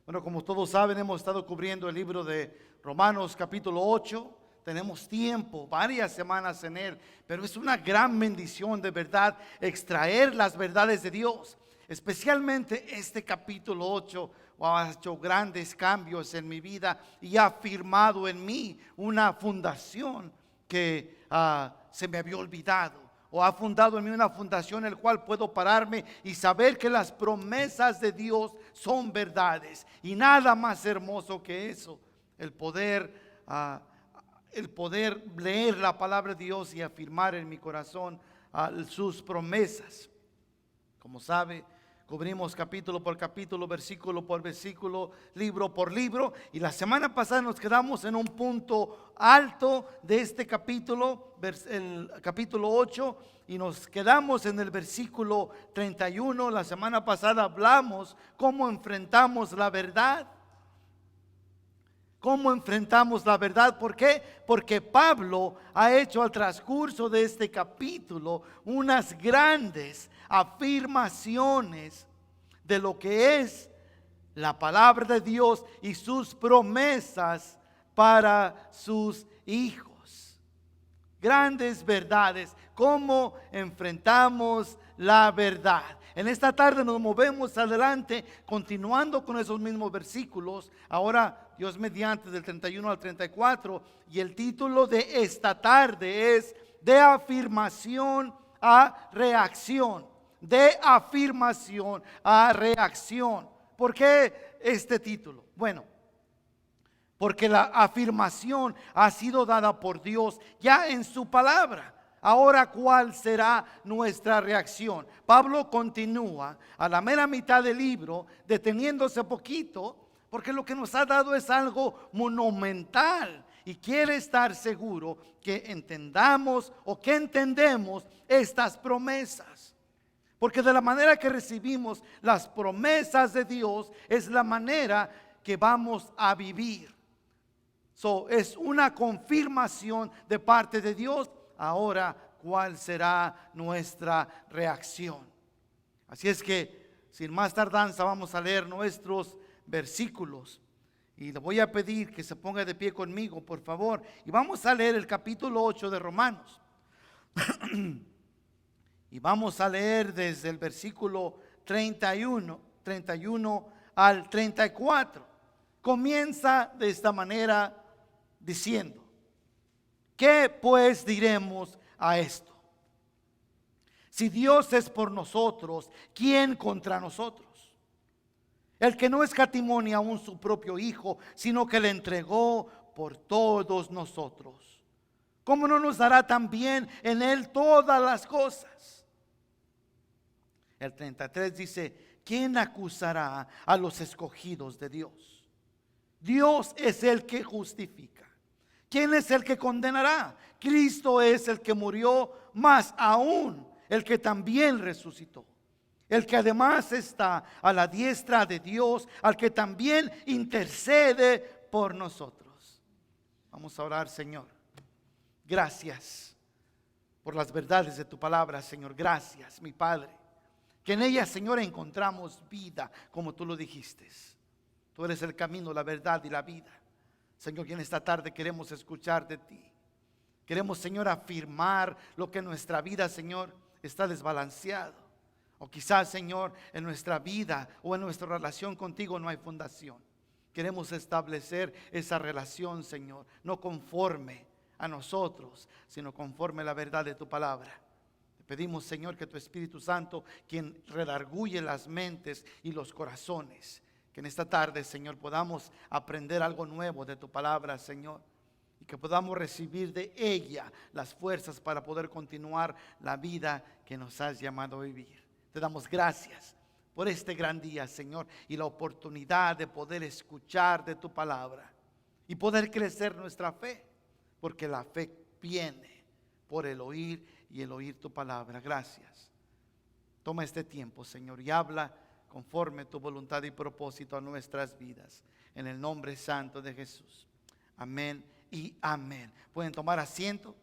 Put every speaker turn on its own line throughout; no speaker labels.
Bueno, como todos saben, hemos estado cubriendo el libro de Romanos capítulo 8. Tenemos tiempo, varias semanas en él, pero es una gran bendición de verdad extraer las verdades de Dios. Especialmente este capítulo 8 ha hecho grandes cambios en mi vida y ha firmado en mí una fundación que se me había olvidado. O ha fundado en mí una fundación en la cual puedo pararme y saber que las promesas de Dios son verdades. Y nada más hermoso que eso, el poder leer la palabra de Dios y afirmar en mi corazón sus promesas. Como sabe, cubrimos capítulo por capítulo, versículo por versículo, libro por libro. Y la semana pasada nos quedamos en un punto alto de este capítulo, el capítulo 8. Y nos quedamos en el versículo 31. La semana pasada hablamos cómo enfrentamos la verdad. ¿Cómo enfrentamos la verdad? ¿Por qué? Porque Pablo ha hecho al transcurso de este capítulo unas grandes afirmaciones de lo que es la palabra de Dios y sus promesas para sus hijos. Grandes verdades. ¿Cómo enfrentamos la verdad? En esta tarde nos movemos adelante, continuando con esos mismos versículos. Ahora, Dios mediante, del 31 al 34. Y el título de esta tarde es: de afirmación a reacción. De afirmación a reacción. ¿Por qué este título? Bueno, porque la afirmación ha sido dada por Dios ya en su palabra. Ahora, ¿cuál será nuestra reacción? Pablo continúa a la mera mitad del libro, deteniéndose poquito, porque lo que nos ha dado es algo monumental y quiere estar seguro que entendamos o que entendemos estas promesas. Porque de la manera que recibimos las promesas de Dios es la manera que vamos a vivir. Es una confirmación de parte de Dios. Ahora, ¿cuál será nuestra reacción? Así es que, sin más tardanza, vamos a leer nuestros versículos. Y le voy a pedir que se ponga de pie conmigo, por favor. Y vamos a leer el capítulo 8 de Romanos. Y vamos a leer desde el versículo 31 al 34. Comienza de esta manera diciendo: ¿qué pues diremos a esto? Si Dios es por nosotros, ¿quién contra nosotros? El que no escatimó ni aun su propio Hijo, sino que le entregó por todos nosotros, ¿cómo no nos dará también en él todas las cosas? El 33 dice: ¿quién acusará a los escogidos de Dios? Dios es el que justifica. ¿Quién es el que condenará? Cristo es el que murió, más aún el que también resucitó, el que además está a la diestra de Dios, al que también intercede por nosotros. Vamos a orar. Señor, gracias por las verdades de tu palabra, Señor. Gracias, mi Padre, que en ella, Señor, encontramos vida, como tú lo dijiste. Tú eres el camino, la verdad y la vida. Señor, que en esta tarde queremos escuchar de ti. Queremos, Señor, afirmar lo que en nuestra vida, Señor, está desbalanceado. O quizás, Señor, en nuestra vida o en nuestra relación contigo no hay fundación. Queremos establecer esa relación, Señor, no conforme a nosotros, sino conforme a la verdad de tu palabra. Te pedimos, Señor, que tu Espíritu Santo, quien redarguye las mentes y los corazones, que en esta tarde, Señor, podamos aprender algo nuevo de tu palabra, Señor, y que podamos recibir de ella las fuerzas para poder continuar la vida que nos has llamado a vivir. Te damos gracias por este gran día, Señor, y la oportunidad de poder escuchar de tu palabra y poder crecer nuestra fe, porque la fe viene por el oír y el oír tu palabra. Gracias. Toma este tiempo, Señor, y habla conforme tu voluntad y propósito a nuestras vidas, en el nombre santo de Jesús. Amén y amén. Pueden tomar asiento.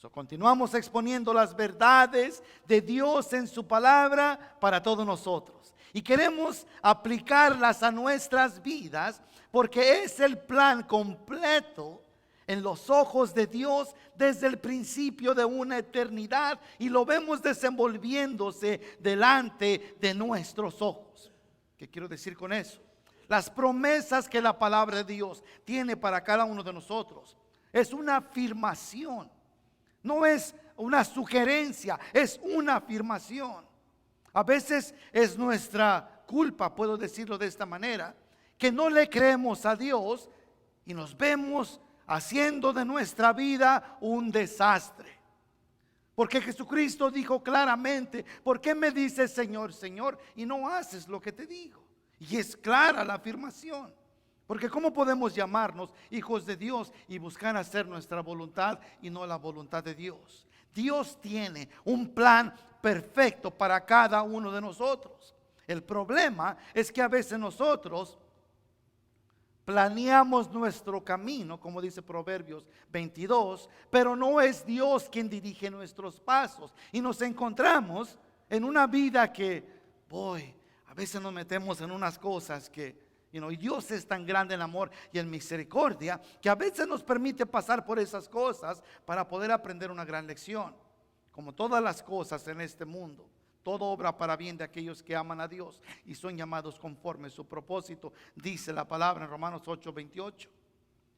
Continuamos exponiendo las verdades de Dios en su palabra para todos nosotros. Y queremos aplicarlas a nuestras vidas porque es el plan completo en los ojos de Dios desde el principio de una eternidad. Y lo vemos desenvolviéndose delante de nuestros ojos. ¿Qué quiero decir con eso? Las promesas que la palabra de Dios tiene para cada uno de nosotros es una afirmación. No es una sugerencia, es una afirmación. A veces es nuestra culpa, puedo decirlo de esta manera, que no le creemos a Dios y nos vemos haciendo de nuestra vida un desastre. Porque Jesucristo dijo claramente: ¿por qué me dices Señor, Señor, y no haces lo que te digo? Y es clara la afirmación. Porque ¿cómo podemos llamarnos hijos de Dios y buscar hacer nuestra voluntad y no la voluntad de Dios? Dios tiene un plan perfecto para cada uno de nosotros. El problema es que a veces nosotros planeamos nuestro camino, como dice Proverbios 22, pero no es Dios quien dirige nuestros pasos. Y nos encontramos en una vida que, a veces nos metemos en unas cosas que, y Dios es tan grande en amor y en misericordia que a veces nos permite pasar por esas cosas para poder aprender una gran lección. Como todas las cosas en este mundo, todo obra para bien de aquellos que aman a Dios y son llamados conforme a su propósito, dice la palabra en Romanos 8:28.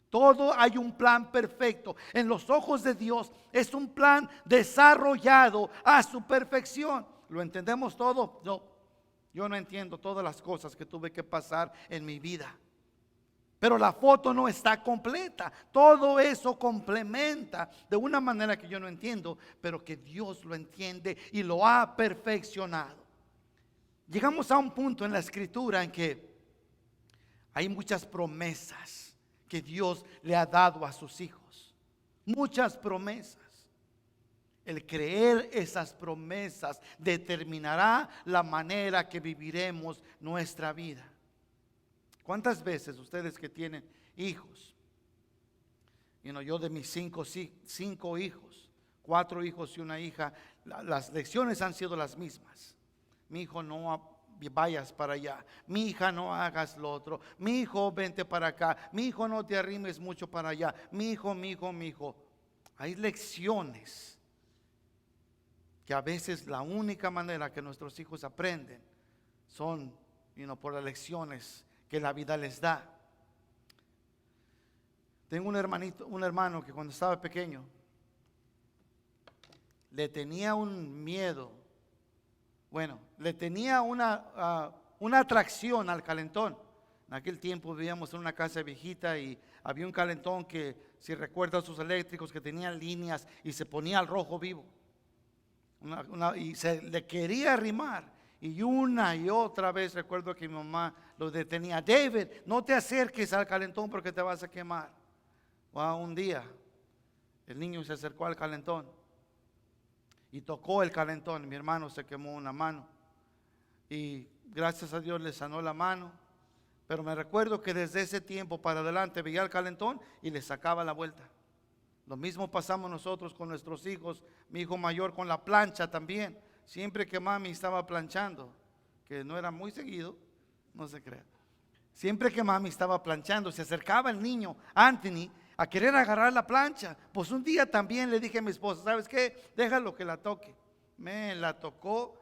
Todo hay un plan perfecto. En los ojos de Dios es un plan desarrollado a su perfección. ¿Lo entendemos todo? No. Yo no entiendo todas las cosas que tuve que pasar en mi vida, pero la foto no está completa. Todo eso complementa de una manera que yo no entiendo, pero que Dios lo entiende y lo ha perfeccionado. Llegamos a un punto en la escritura en que hay muchas promesas que Dios le ha dado a sus hijos. Muchas promesas. El creer esas promesas determinará la manera que viviremos nuestra vida. ¿Cuántas veces ustedes que tienen hijos? Yo de mis cinco hijos, 4 hijos y una hija, las lecciones han sido las mismas. Mi hijo, no vayas para allá. Mi hija, no hagas lo otro. Mi hijo, vente para acá. Mi hijo, no te arrimes mucho para allá. Mi hijo, mi hijo, mi hijo. Hay lecciones que a veces la única manera que nuestros hijos aprenden son por las lecciones que la vida les da. Tengo un hermano que cuando estaba pequeño le tenía un miedo. Le tenía una atracción al calentón. En aquel tiempo vivíamos en una casa viejita y había un calentón que, si recuerdan, sus eléctricos que tenían líneas y se ponía al rojo vivo. Y se le quería arrimar. Y una y otra vez recuerdo que mi mamá lo detenía: David, no te acerques al calentón porque te vas a quemar. Un día el niño se acercó al calentón y tocó el calentón y mi hermano se quemó una mano. Y gracias a Dios le sanó la mano. Pero me recuerdo que desde ese tiempo para adelante veía el calentón y le sacaba la vuelta. Lo mismo pasamos nosotros con nuestros hijos. Mi hijo mayor con la plancha también. Siempre que mami estaba planchando, que no era muy seguido, no se crea. Siempre que mami estaba planchando, se acercaba el niño, Anthony, a querer agarrar la plancha. Pues un día también le dije a mi esposa: ¿sabes qué? Déjalo que la toque. Me la tocó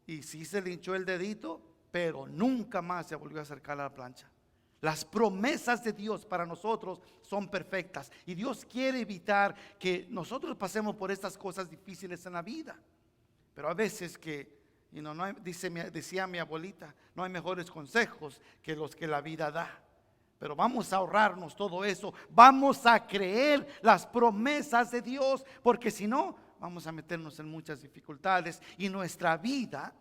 y sí se le hinchó el dedito, pero nunca más se volvió a acercar a la plancha. Las promesas de Dios para nosotros son perfectas y Dios quiere evitar que nosotros pasemos por estas cosas difíciles en la vida. Pero a veces que, decía mi abuelita, no hay mejores consejos que los que la vida da. Pero vamos a ahorrarnos todo eso, vamos a creer las promesas de Dios, porque si no, vamos a meternos en muchas dificultades y nuestra vida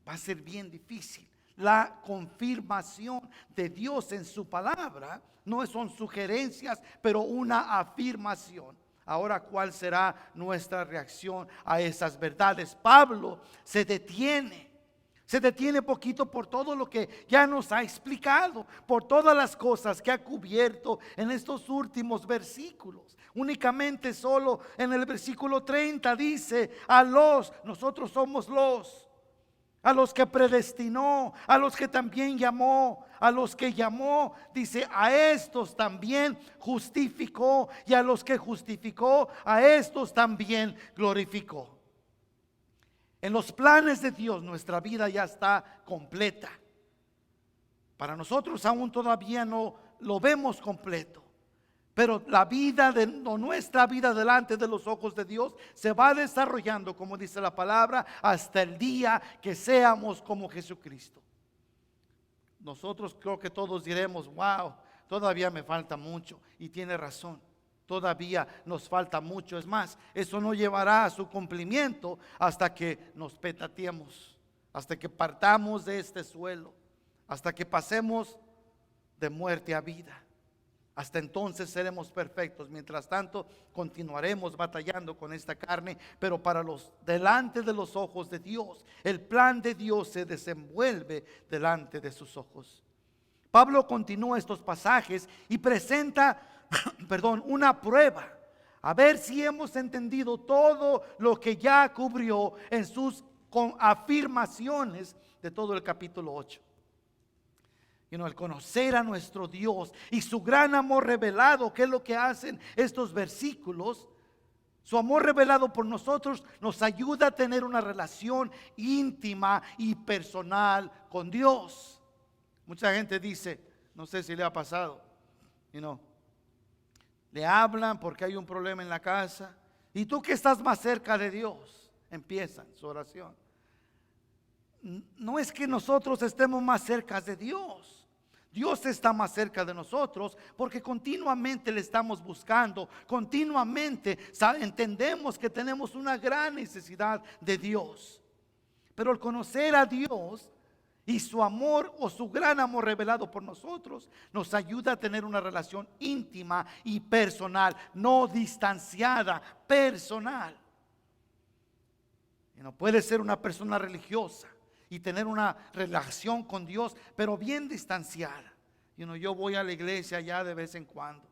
va a ser bien difícil. La confirmación de Dios en su palabra no son sugerencias, pero una afirmación. Ahora, ¿cuál será nuestra reacción a esas verdades? Pablo se detiene poquito por todo lo que ya nos ha explicado, por todas las cosas que ha cubierto en estos últimos versículos. Únicamente solo en el versículo 30 dice nosotros somos a los que predestinó, a los que también llamó, a los que llamó, dice, a estos también justificó, y a los que justificó, a estos también glorificó. En los planes de Dios nuestra vida ya está completa. Para nosotros aún todavía no lo vemos completo, pero nuestra vida delante de los ojos de Dios se va desarrollando, como dice la palabra, hasta el día que seamos como Jesucristo. Nosotros creo que todos diremos, wow, todavía me falta mucho, y tiene razón. Todavía nos falta mucho. Es más, eso no llevará a su cumplimiento hasta que nos petateemos, hasta que partamos de este suelo, hasta que pasemos de muerte a vida. Hasta entonces seremos perfectos. Mientras tanto, continuaremos batallando con esta carne, pero delante de los ojos de Dios, el plan de Dios se desenvuelve delante de sus ojos. Pablo continúa estos pasajes y presenta una prueba, a ver si hemos entendido todo lo que ya cubrió en sus afirmaciones de todo el capítulo 8. El conocer a nuestro Dios y su gran amor revelado, que es lo que hacen estos versículos. Su amor revelado por nosotros nos ayuda a tener una relación íntima y personal con Dios. Mucha gente dice, no sé si le ha pasado, le hablan porque hay un problema en la casa, y tú que estás más cerca de Dios, empiezan su oración. No es que nosotros estemos más cerca de Dios. Dios está más cerca de nosotros porque continuamente le estamos buscando, continuamente entendemos que tenemos una gran necesidad de Dios. Pero al conocer a Dios y su amor, o su gran amor revelado por nosotros, nos ayuda a tener una relación íntima y personal, no distanciada, personal. Y no puede ser una persona religiosa y tener una relación con Dios, pero bien distanciada. Yo voy a la iglesia ya de vez en cuando.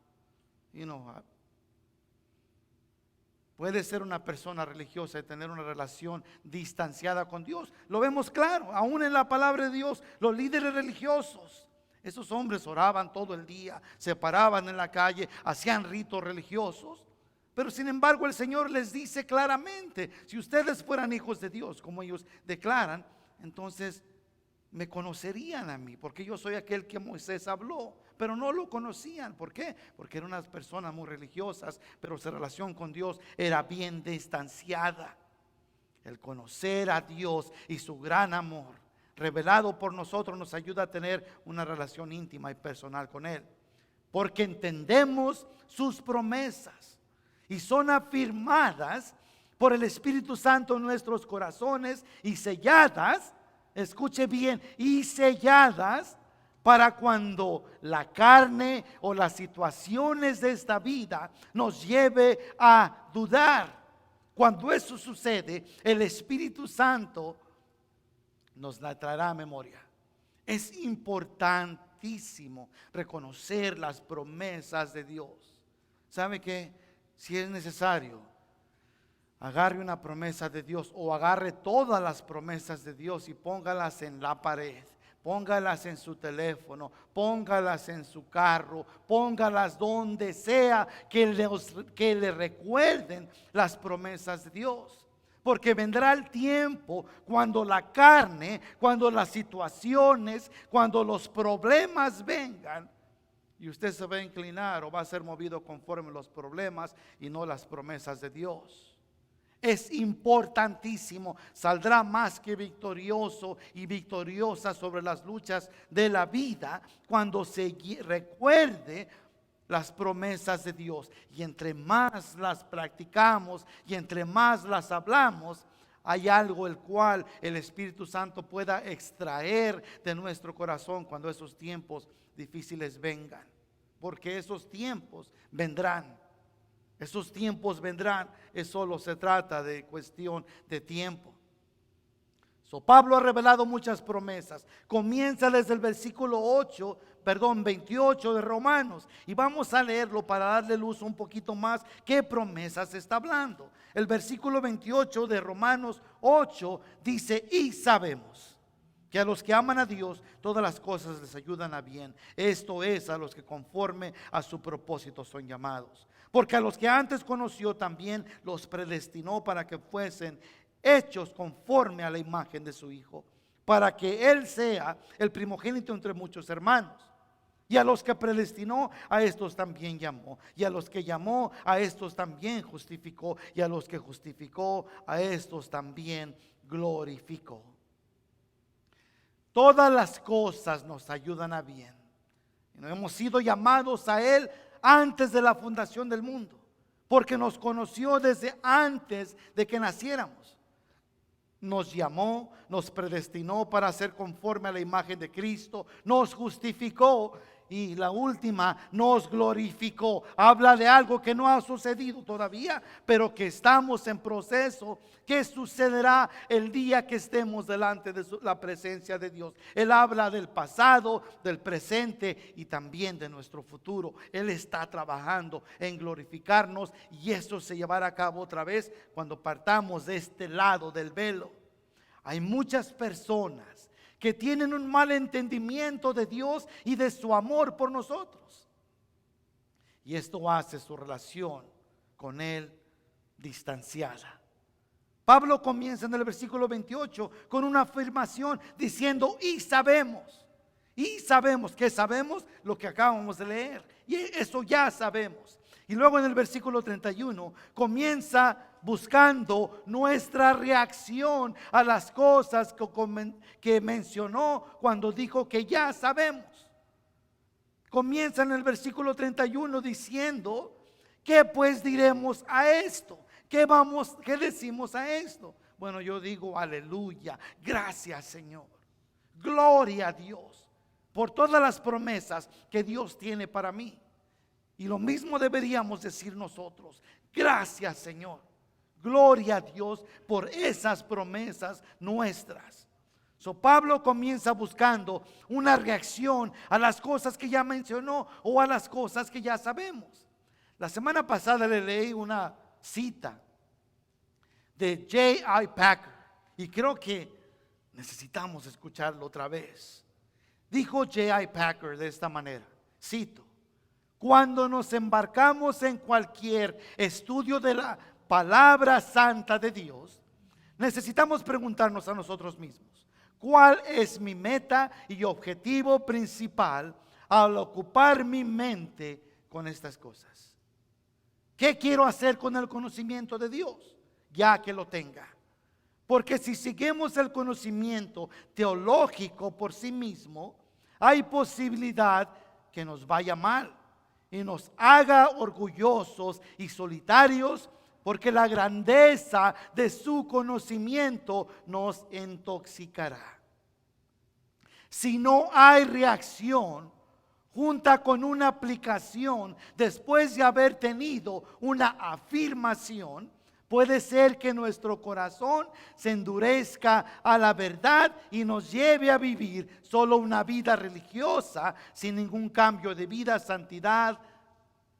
Puede ser una persona religiosa y tener una relación distanciada con Dios. Lo vemos claro, aún en la palabra de Dios. Los líderes religiosos, esos hombres oraban todo el día, se paraban en la calle, hacían ritos religiosos. Pero sin embargo el Señor les dice claramente, si ustedes fueran hijos de Dios, como ellos declaran, entonces me conocerían a mí, porque yo soy aquel que Moisés habló. Pero no lo conocían. ¿Por qué? Porque eran unas personas muy religiosas, pero su relación con Dios era bien distanciada. El conocer a Dios y su gran amor revelado por nosotros nos ayuda a tener una relación íntima y personal con Él, porque entendemos sus promesas y son afirmadas por el Espíritu Santo en nuestros corazones y selladas, escuche bien, y selladas para cuando la carne o las situaciones de esta vida nos lleve a dudar. Cuando eso sucede, el Espíritu Santo nos la traerá a memoria. Es importantísimo reconocer las promesas de Dios. ¿Sabe qué? Si es necesario, agarre una promesa de Dios o agarre todas las promesas de Dios y póngalas en la pared. Póngalas en su teléfono, póngalas en su carro, póngalas donde sea que le recuerden las promesas de Dios. Porque vendrá el tiempo cuando la carne, cuando las situaciones, cuando los problemas vengan, y usted se va a inclinar o va a ser movido conforme los problemas y no las promesas de Dios. Es importantísimo, saldrá más que victorioso y victoriosa sobre las luchas de la vida cuando se recuerde las promesas de Dios. Y entre más las practicamos y entre más las hablamos, hay algo el cual el Espíritu Santo pueda extraer de nuestro corazón cuando esos tiempos difíciles vengan. Porque esos tiempos vendrán. Esos tiempos vendrán. Eso solo se trata de cuestión de tiempo. Pablo ha revelado muchas promesas. Comienza desde el versículo 28 de Romanos. Y vamos a leerlo para darle luz un poquito más qué promesas está hablando. El versículo 28 de Romanos 8 dice: y sabemos que a los que aman a Dios todas las cosas les ayudan a bien. Esto es, a los que conforme a su propósito son llamados. Porque a los que antes conoció también los predestinó para que fuesen hechos conforme a la imagen de su Hijo, para que Él sea el primogénito entre muchos hermanos. Y a los que predestinó, a estos también llamó. Y a los que llamó, a estos también justificó. Y a los que justificó, a estos también glorificó. Todas las cosas nos ayudan a bien. Y hemos sido llamados a Él antes de la fundación del mundo, porque nos conoció desde antes de que naciéramos. Nos llamó, nos predestinó para ser conforme a la imagen de Cristo, nos justificó y la última, nos glorificó. Habla de algo que no ha sucedido todavía, pero que estamos en proceso, que sucederá el día que estemos delante de la presencia de Dios. Él habla del pasado, del presente y también de nuestro futuro. Él está trabajando en glorificarnos y eso se llevará a cabo otra vez cuando partamos de este lado del velo. Hay muchas personas que tienen un mal entendimiento de Dios y de su amor por nosotros. Y esto hace su relación con Él distanciada. Pablo comienza en el versículo 28 con una afirmación diciendo: y sabemos. Y sabemos, ¿qué sabemos? Lo que acabamos de leer. Y eso ya sabemos. Y luego en el versículo 31 comienza buscando nuestra reacción a las cosas que mencionó cuando dijo que ya sabemos. Comienza en el versículo 31 diciendo: ¿qué pues diremos a esto? ¿Qué decimos a esto? Bueno, yo digo aleluya, gracias Señor, gloria a Dios por todas las promesas que Dios tiene para mí. Y lo mismo deberíamos decir nosotros: gracias Señor, gloria a Dios por esas promesas nuestras. Pablo comienza buscando una reacción a las cosas que ya mencionó o a las cosas que ya sabemos. La semana pasada le leí una cita de J.I. Packer y creo que necesitamos escucharlo otra vez. Dijo J.I. Packer de esta manera, cito: cuando nos embarcamos en cualquier estudio de la palabra santa de Dios, necesitamos preguntarnos a nosotros mismos: ¿cuál es mi meta y objetivo principal al ocupar mi mente con estas cosas? ¿Qué quiero hacer con el conocimiento de Dios, ya que lo tenga? Porque si seguimos el conocimiento teológico por sí mismo, hay posibilidad que nos vaya mal y nos haga orgullosos y solitarios, porque la grandeza de su conocimiento nos intoxicará. Si no hay reacción junta con una aplicación después de haber tenido una afirmación, puede ser que nuestro corazón se endurezca a la verdad y nos lleve a vivir solo una vida religiosa sin ningún cambio de vida, santidad,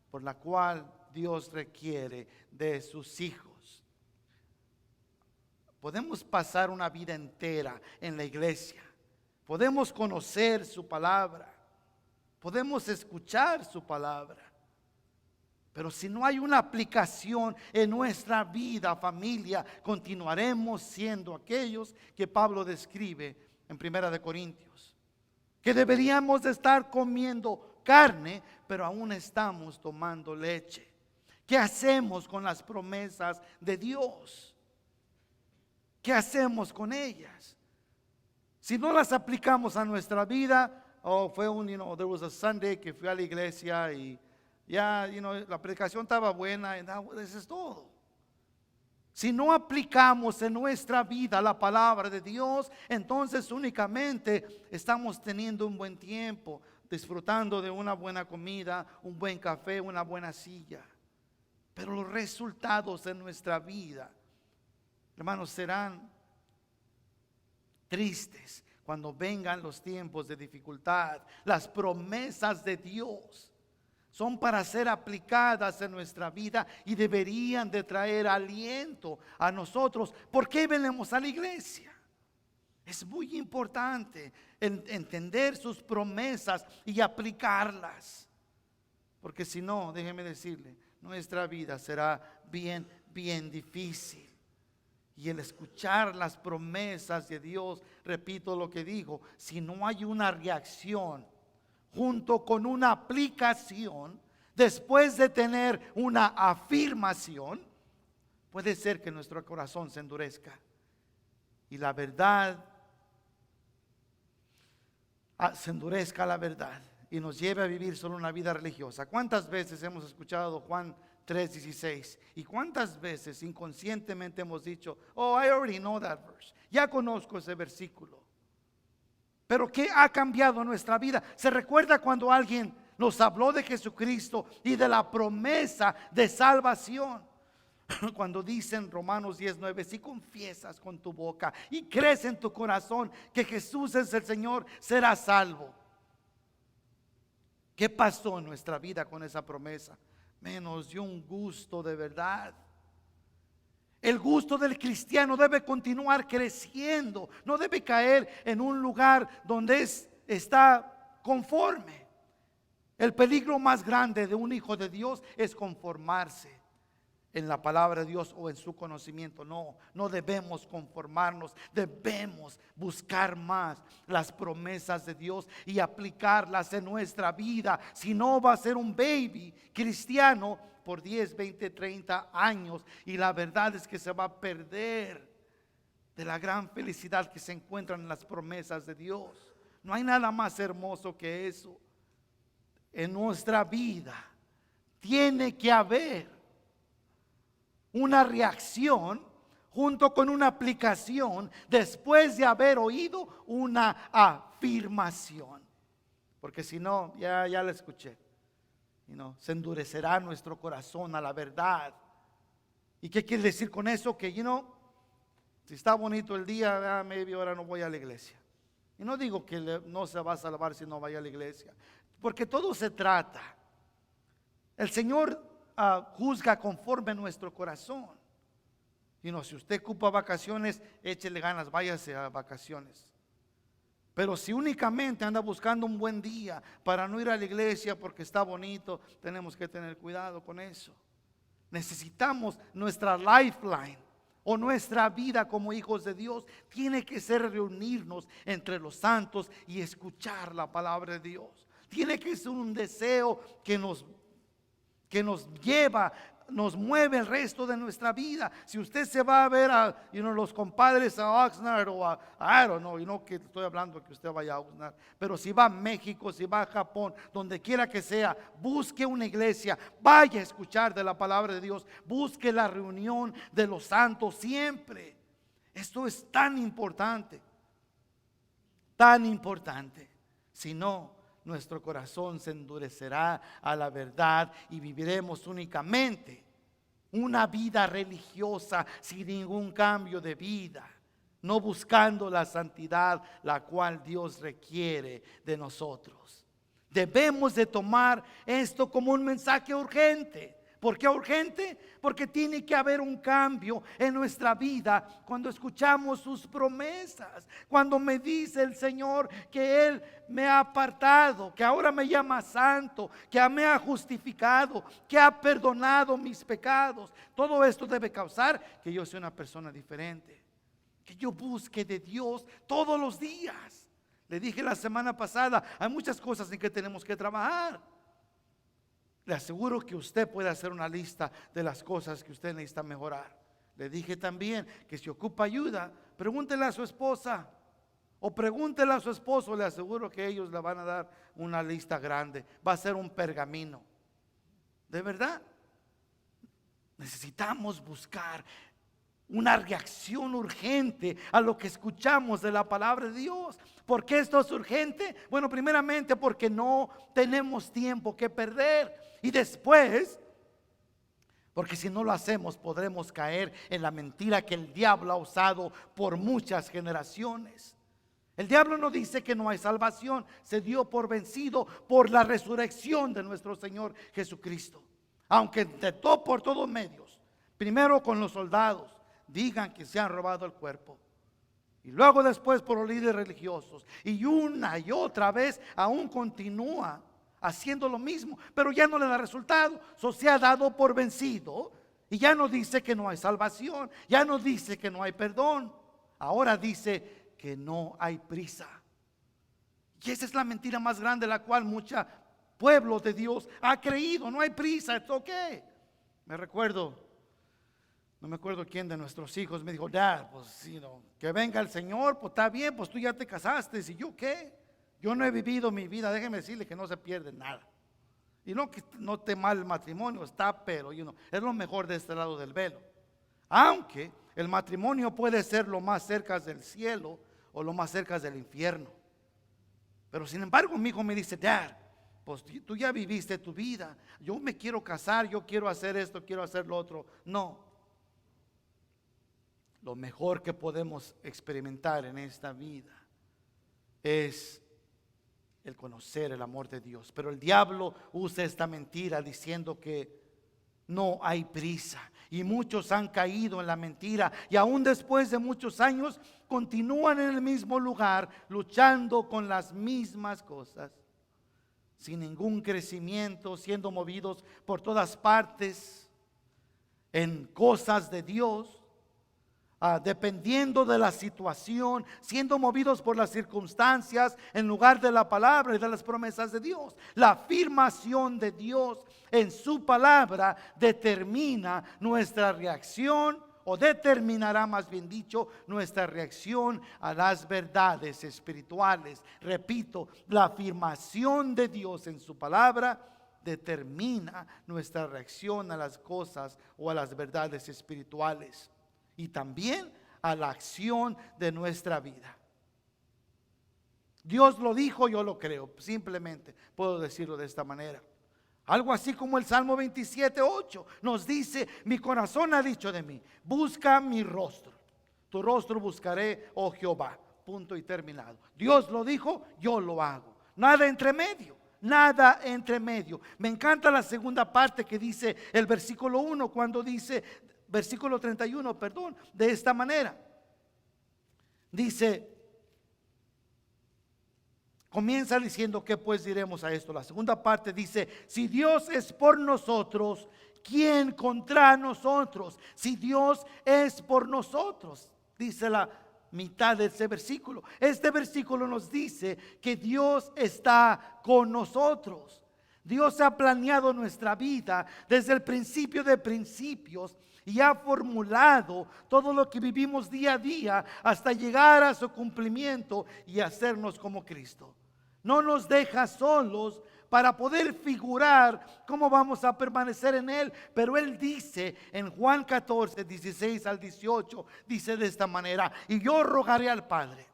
por la cual Dios requiere de sus hijos. Podemos pasar una vida entera en la iglesia, podemos conocer su palabra, podemos escuchar su palabra, pero si no hay una aplicación en nuestra vida, familia, continuaremos siendo aquellos que Pablo describe en 1 Corintios, que deberíamos de estar comiendo carne, pero aún estamos tomando leche. ¿Qué hacemos con las promesas de Dios? ¿Qué hacemos con ellas? Si no las aplicamos a nuestra vida, fue there was a Sunday que fui a la iglesia y ya, la predicación estaba buena, y eso es todo. Si no aplicamos en nuestra vida la palabra de Dios, entonces únicamente estamos teniendo un buen tiempo, disfrutando de una buena comida, un buen café, una buena silla. Pero los resultados de nuestra vida, hermanos, serán tristes, cuando vengan los tiempos de dificultad. Las promesas de Dios son para ser aplicadas en nuestra vida y deberían de traer aliento a nosotros. ¿Por qué venimos a la iglesia? Es muy importante entender sus promesas y aplicarlas. Porque si no, déjeme decirle, nuestra vida será bien difícil. Y el escuchar las promesas de Dios, repito lo que dijo, si no hay una reacción junto con una aplicación, después de tener una afirmación, puede ser que nuestro corazón se endurezca. Y la verdad, se endurezca la verdad y nos lleve a vivir solo una vida religiosa. ¿Cuántas veces hemos escuchado Juan 3:16? ¿Y cuántas veces inconscientemente hemos dicho, oh, I already know that verse, ya conozco ese versículo? Pero ¿qué ha cambiado nuestra vida? ¿Se recuerda cuando alguien nos habló de Jesucristo y de la promesa de salvación? Cuando dicen Romanos 10:9, si confiesas con tu boca y crees en tu corazón que Jesús es el Señor, serás salvo. ¿Qué pasó en nuestra vida con esa promesa? Nos dio un gusto de verdad. El gusto del cristiano debe continuar creciendo, no debe caer en un lugar donde está conforme. El peligro más grande de un hijo de Dios es conformarse en la palabra de Dios o en su conocimiento. No debemos conformarnos, debemos buscar más las promesas de Dios y aplicarlas en nuestra vida. Si no, va a ser un baby cristiano por 10, 20, 30 años y la verdad es que se va a perder de la gran felicidad que se encuentra en las promesas de Dios. No hay nada más hermoso que eso. En nuestra vida tiene que haber una reacción junto con una aplicación después de haber oído una afirmación. Porque si no, ya la escuché. Se endurecerá nuestro corazón a la verdad. ¿Y qué quiere decir con eso? Que si está bonito el día, maybe ahora no voy a la iglesia. Y no digo que no se va a salvar si no vaya a la iglesia, porque todo se trata. El Señor juzga conforme a nuestro corazón. Si usted ocupa vacaciones, échele ganas, váyase a vacaciones. Pero si únicamente anda buscando un buen día para no ir a la iglesia porque está bonito, tenemos que tener cuidado con eso. Necesitamos nuestra lifeline o nuestra vida como hijos de Dios. Tiene que ser reunirnos entre los santos y escuchar la palabra de Dios. Tiene que ser un deseo que nos lleva, nos mueve el resto de nuestra vida. Si usted se va a ver a los compadres a Oxnard o I don't know, que estoy hablando que usted vaya a Oxnard, pero si va a México, si va a Japón, donde quiera que sea, busque una iglesia, vaya a escuchar de la palabra de Dios, busque la reunión de los santos siempre. Esto es tan importante, si no, nuestro corazón se endurecerá a la verdad y viviremos únicamente una vida religiosa sin ningún cambio de vida, no buscando la santidad la cual Dios requiere de nosotros. Debemos de tomar esto como un mensaje urgente. ¿Por qué urgente? Porque tiene que haber un cambio en nuestra vida cuando escuchamos sus promesas. Cuando me dice el Señor que Él me ha apartado, que ahora me llama santo, que me ha justificado, que ha perdonado mis pecados. Todo esto debe causar que yo sea una persona diferente, que yo busque de Dios todos los días. Le dije la semana pasada, hay muchas cosas en que tenemos que trabajar. Le aseguro que usted puede hacer una lista de las cosas que usted necesita mejorar. Le dije también que si ocupa ayuda, pregúntele a su esposa o pregúntele a su esposo. Le aseguro que ellos le van a dar una lista grande. Va a ser un pergamino. De verdad, necesitamos buscar una reacción urgente a lo que escuchamos de la palabra de Dios. ¿Por qué esto es urgente? Bueno, primeramente porque no tenemos tiempo que perder. Y después, porque si no lo hacemos podremos caer en la mentira que el diablo ha usado por muchas generaciones. El diablo no dice que no hay salvación. Se dio por vencido por la resurrección de nuestro Señor Jesucristo. Aunque intentó por todos medios, primero con los soldados, digan que se han robado el cuerpo, y luego después por los líderes religiosos, y una y otra vez aún continúa haciendo lo mismo, pero ya no le da resultado. Se ha dado por vencido y ya no dice que no hay salvación, ya no dice que no hay perdón, ahora dice que no hay prisa. Y esa es la mentira más grande, la cual mucha pueblo de Dios ha creído. No hay prisa, es ok. No me acuerdo quién de nuestros hijos me dijo: Dad, pues que venga el Señor, pues está bien, pues tú ya te casaste. ¿Y yo qué? Yo no he vivido mi vida. Déjeme decirle que no se pierde nada. Y no que no esté mal el matrimonio, está, pero es lo mejor de este lado del velo. Aunque el matrimonio puede ser lo más cerca del cielo o lo más cerca del infierno. Pero sin embargo mi hijo me dice: Dad, pues tú ya viviste tu vida, yo me quiero casar, yo quiero hacer esto, quiero hacer lo otro. No. Lo mejor que podemos experimentar en esta vida es el conocer el amor de Dios. Pero el diablo usa esta mentira diciendo que no hay prisa, y muchos han caído en la mentira, y aún después de muchos años continúan en el mismo lugar, luchando con las mismas cosas, sin ningún crecimiento, siendo movidos por todas partes en cosas de Dios, dependiendo de la situación, siendo movidos por las circunstancias en lugar de la palabra y de las promesas de Dios. La afirmación de Dios en su palabra determina nuestra reacción, o determinará, más bien dicho, nuestra reacción a las verdades espirituales. Repito, la afirmación de Dios en su palabra determina nuestra reacción a las cosas o a las verdades espirituales, y también a la acción de nuestra vida. Dios lo dijo, yo lo creo. Simplemente puedo decirlo de esta manera. Algo así como el Salmo 27:8 nos dice: mi corazón ha dicho de mí, busca mi rostro. Tu rostro buscaré, oh Jehová. Punto y terminado. Dios lo dijo, yo lo hago. Nada entre medio. Nada entre medio. Me encanta la segunda parte que dice el versículo 1, cuando dice, versículo 31, perdón, de esta manera. Dice, comienza diciendo: ¿qué pues diremos a esto? La segunda parte dice: si Dios es por nosotros, ¿quién contra nosotros? Si Dios es por nosotros, dice la mitad de ese versículo. Este versículo nos dice que Dios está con nosotros. Dios ha planeado nuestra vida desde el principio de principios y ha formulado todo lo que vivimos día a día hasta llegar a su cumplimiento y hacernos como Cristo. No nos deja solos para poder figurar cómo vamos a permanecer en Él. Pero Él dice en Juan 14, 16 al 18, dice de esta manera: y yo rogaré al Padre,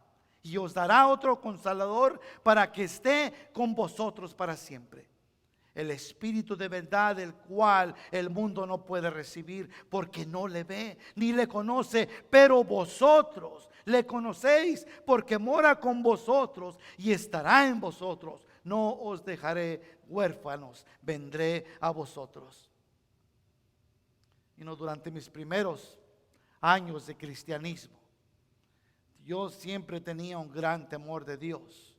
y os dará otro Consolador para que esté con vosotros para siempre. El Espíritu de verdad, el cual el mundo no puede recibir, porque no le ve ni le conoce, pero vosotros le conocéis, porque mora con vosotros y estará en vosotros. No os dejaré huérfanos, vendré a vosotros. Durante mis primeros años de cristianismo, yo siempre tenía un gran temor de Dios.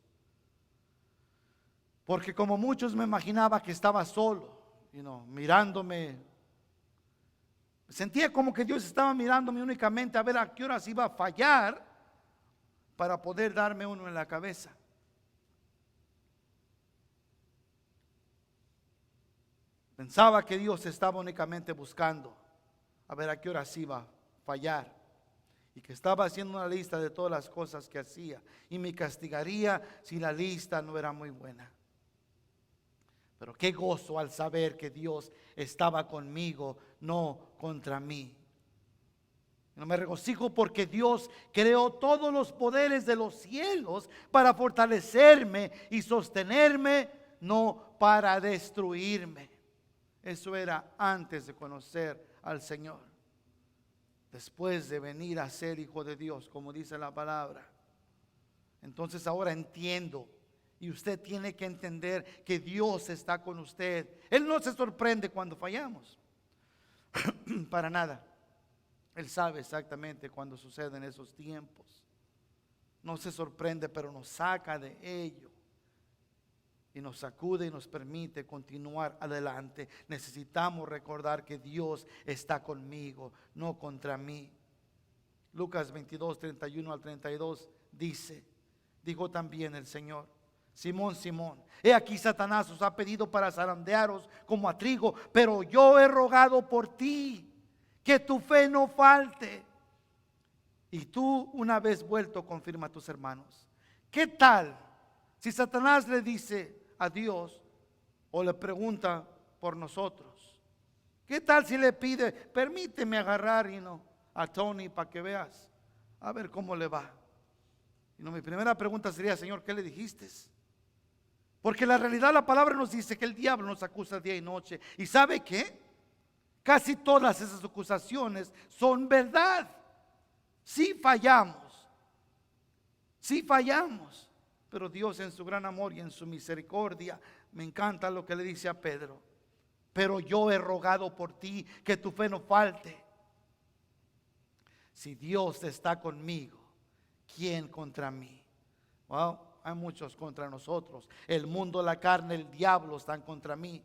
Porque como muchos me imaginaba que estaba solo, mirándome. Sentía como que Dios estaba mirándome únicamente a ver a qué horas iba a fallar para poder darme uno en la cabeza. Pensaba que Dios estaba únicamente buscando a ver a qué horas iba a fallar, y que estaba haciendo una lista de todas las cosas que hacía y me castigaría si la lista no era muy buena. Pero qué gozo al saber que Dios estaba conmigo, no contra mí. No me regocijo porque Dios creó todos los poderes de los cielos para fortalecerme y sostenerme, no para destruirme. Eso era antes de conocer al Señor. Después de venir a ser hijo de Dios, como dice la palabra, Entonces ahora entiendo. Y usted tiene que entender que Dios está con usted. Él no se sorprende cuando fallamos. Para nada. Él sabe exactamente cuando suceden esos tiempos. No se sorprende, pero nos saca de ello. Y nos sacude y nos permite continuar adelante. Necesitamos recordar que Dios está conmigo, no contra mí. Lucas 22, 31 al 32 dijo también el Señor: Simón, Simón, he aquí Satanás os ha pedido para zarandearos como a trigo, pero yo he rogado por ti que tu fe no falte. Y tú, una vez vuelto, confirma a tus hermanos. ¿Qué tal si Satanás le dice a Dios o le pregunta por nosotros? ¿Qué tal si le pide, permíteme agarrar a Tony para que veas, a ver cómo le va? Mi primera pregunta sería: Señor, ¿qué le dijiste? Porque la realidad, la palabra nos dice que el diablo nos acusa día y noche. ¿Y sabe qué? Casi todas esas acusaciones son verdad. Sí fallamos, pero Dios, en su gran amor y en su misericordia, me encanta lo que le dice a Pedro: pero yo he rogado por ti que tu fe no falte. Si Dios está conmigo, ¿quién contra mí? Wow, hay muchos contra nosotros. El mundo, la carne, el diablo están contra mí,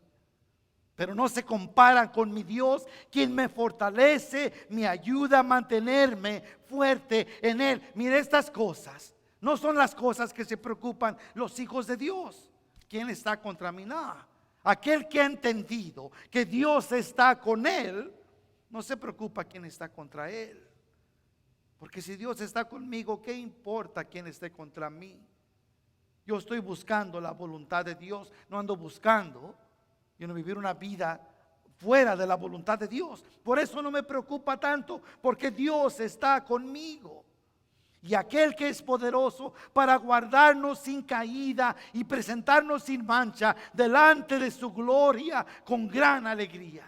pero no se comparan con mi Dios, quien me fortalece, me ayuda a mantenerme fuerte en Él. Mire, estas cosas no son las cosas que se preocupan los hijos de Dios. ¿Quién está contra mí? Nada. Aquel que ha entendido que Dios está con él, no se preocupa quién está contra él. Porque si Dios está conmigo, ¿qué importa quién esté contra mí? Yo estoy buscando la voluntad de Dios, no ando buscando vivir una vida fuera de la voluntad de Dios. Por eso no me preocupa tanto, porque Dios está conmigo. Y aquel que es poderoso para guardarnos sin caída y presentarnos sin mancha delante de su gloria con gran alegría.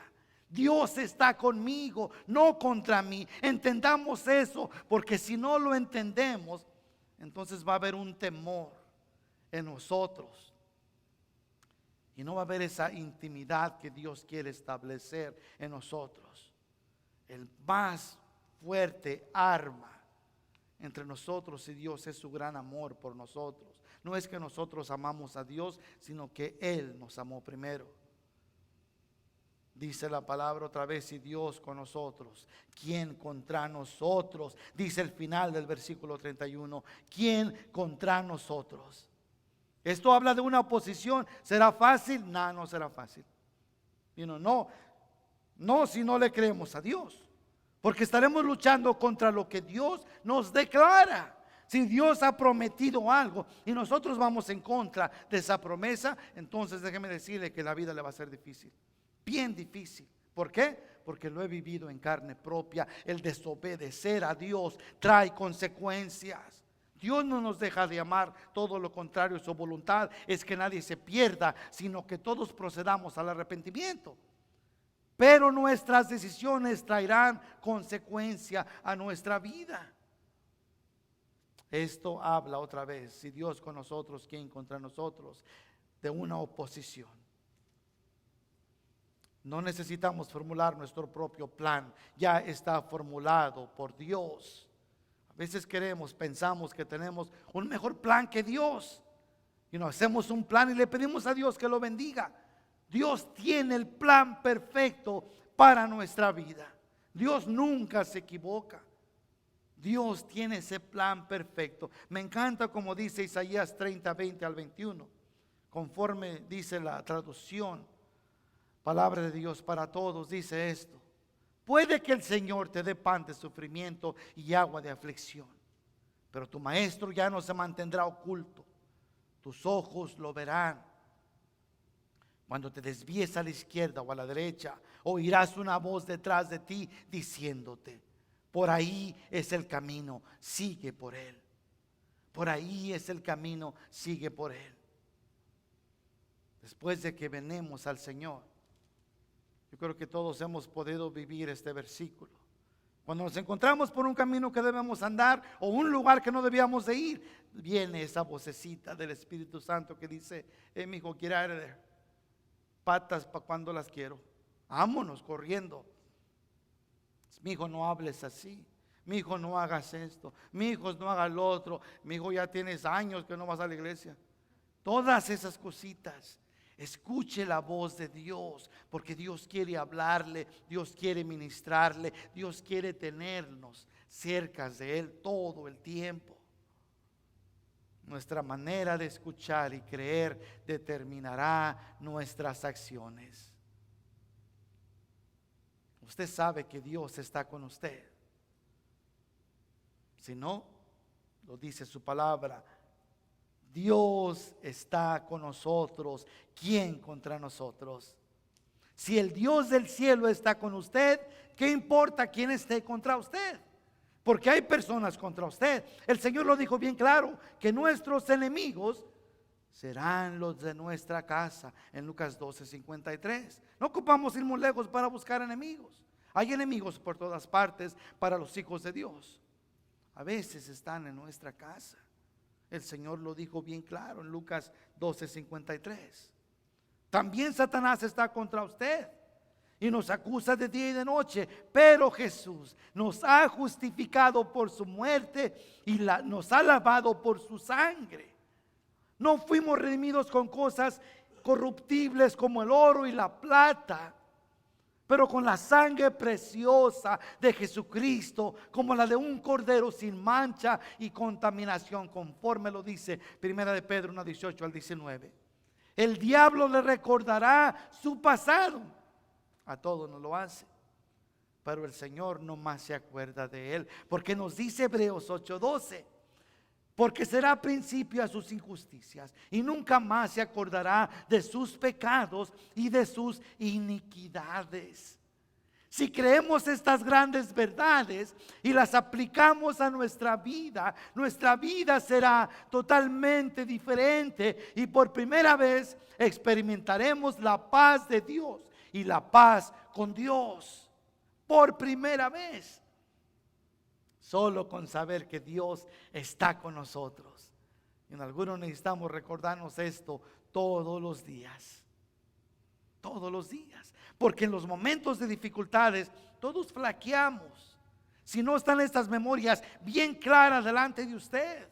Dios está conmigo, no contra mí. Entendamos eso, porque si no lo entendemos, entonces va a haber un temor en nosotros. Y no va a haber esa intimidad que Dios quiere establecer en nosotros. El más fuerte arma entre nosotros y Dios es su gran amor por nosotros. No es que nosotros amamos a Dios, sino que Él nos amó primero. Dice la palabra otra vez: y Dios con nosotros, ¿quién contra nosotros? Dice el final del versículo 31, ¿quién contra nosotros? Esto habla de una oposición. ¿Será fácil? No será fácil. No, si no le creemos a Dios. Porque estaremos luchando contra lo que Dios nos declara. Si Dios ha prometido algo y nosotros vamos en contra de esa promesa, entonces déjeme decirle que la vida le va a ser difícil. Bien difícil. ¿Por qué? Porque lo he vivido en carne propia. El desobedecer a Dios trae consecuencias. Dios no nos deja de amar, todo lo contrario, su voluntad es que nadie se pierda, sino que todos procedamos al arrepentimiento. Pero nuestras decisiones traerán consecuencia a nuestra vida. Esto habla otra vez: si Dios con nosotros, ¿quién contra nosotros? De una oposición. No necesitamos formular nuestro propio plan, ya está formulado por Dios. A veces pensamos que tenemos un mejor plan que Dios. Hacemos un plan y le pedimos a Dios que lo bendiga. Dios tiene el plan perfecto para nuestra vida. Dios nunca se equivoca. Dios tiene ese plan perfecto. Me encanta como dice Isaías 30, 20 al 21. Conforme dice la traducción, palabra de Dios para todos, dice esto: puede que el Señor te dé pan de sufrimiento y agua de aflicción, pero tu maestro ya no se mantendrá oculto. Tus ojos lo verán. Cuando te desvíes a la izquierda o a la derecha, oirás una voz detrás de ti diciéndote: por ahí es el camino, sigue por él. Por ahí es el camino, sigue por él. Después de que venemos al Señor, yo creo que todos hemos podido vivir este versículo. Cuando nos encontramos por un camino que debemos andar o un lugar que no debíamos de ir, viene esa vocecita del Espíritu Santo que dice: mi hijo, get out of there. Patas para cuando las quiero. Vámonos corriendo. Mi hijo, no hables así. Mi hijo, no hagas esto. Mi hijo, no hagas lo otro. Mi hijo, ya tienes años que no vas a la iglesia. Todas esas cositas. Escuche la voz de Dios, porque Dios quiere hablarle, Dios quiere ministrarle, Dios quiere tenernos cerca de Él todo el tiempo. Nuestra manera de escuchar y creer determinará nuestras acciones. Usted sabe que Dios está con usted. Si no, lo dice su palabra: Dios está con nosotros. ¿Quién contra nosotros? Si el Dios del cielo está con usted, ¿qué importa quién esté contra usted? Porque hay personas contra usted. El Señor lo dijo bien claro, que nuestros enemigos serán los de nuestra casa, en Lucas 12:53. No ocupamos ir muy lejos para buscar enemigos. Hay enemigos por todas partes para los hijos de Dios. A veces están en nuestra casa. El Señor lo dijo bien claro en Lucas 12:53. También Satanás está contra usted y nos acusa de día y de noche, pero Jesús nos ha justificado por su muerte y nos ha lavado por su sangre. No fuimos redimidos con cosas corruptibles como el oro y la plata, pero con la sangre preciosa de Jesucristo, como la de un cordero sin mancha y contaminación, conforme lo dice Primera de Pedro 1:18 al 19. El diablo le recordará su pasado. A todos nos lo hace, pero el Señor no más se acuerda de él, porque nos dice Hebreos 8:12: porque será principio a sus injusticias y nunca más se acordará de sus pecados y de sus iniquidades. Si creemos estas grandes verdades y las aplicamos a nuestra vida será totalmente diferente y por primera vez experimentaremos la paz de Dios y la paz con Dios. Por primera vez. Solo con saber que Dios está con nosotros. Y en algunos necesitamos recordarnos esto todos los días. Todos los días. Porque en los momentos de dificultades todos flaqueamos. Si no están estas memorias bien claras delante de usted,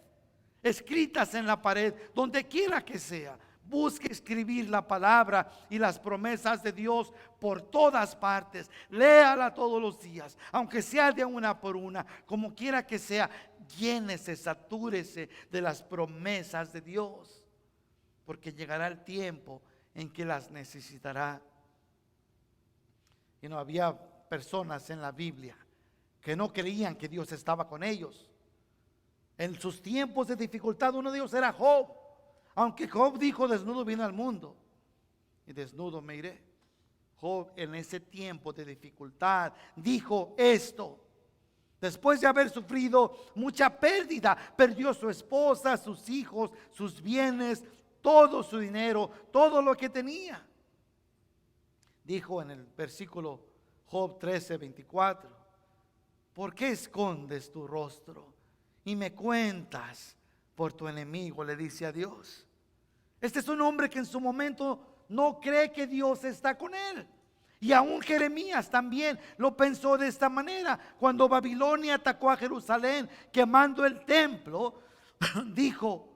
escritas en la pared, donde quiera que sea, busque escribir la palabra y las promesas de Dios por todas partes. Léala todos los días, aunque sea de una por una, como quiera que sea. Llénese, satúrese de las promesas de Dios, porque llegará el tiempo en que las necesitará. Y no había personas en la Biblia que no creían que Dios estaba con ellos. En sus tiempos de dificultad, uno de ellos era Job. Aunque Job dijo: desnudo vine al mundo y desnudo me iré. Job en ese tiempo de dificultad dijo esto. Después de haber sufrido mucha pérdida, perdió su esposa, sus hijos, sus bienes, todo su dinero, todo lo que tenía. Dijo en el versículo Job 13:24: ¿por qué escondes tu rostro y me cuentas por tu enemigo? Le dice a Dios. Este es un hombre que en su momento no cree que Dios está con él. Y aún Jeremías también lo pensó de esta manera. Cuando Babilonia atacó a Jerusalén quemando el templo, dijo: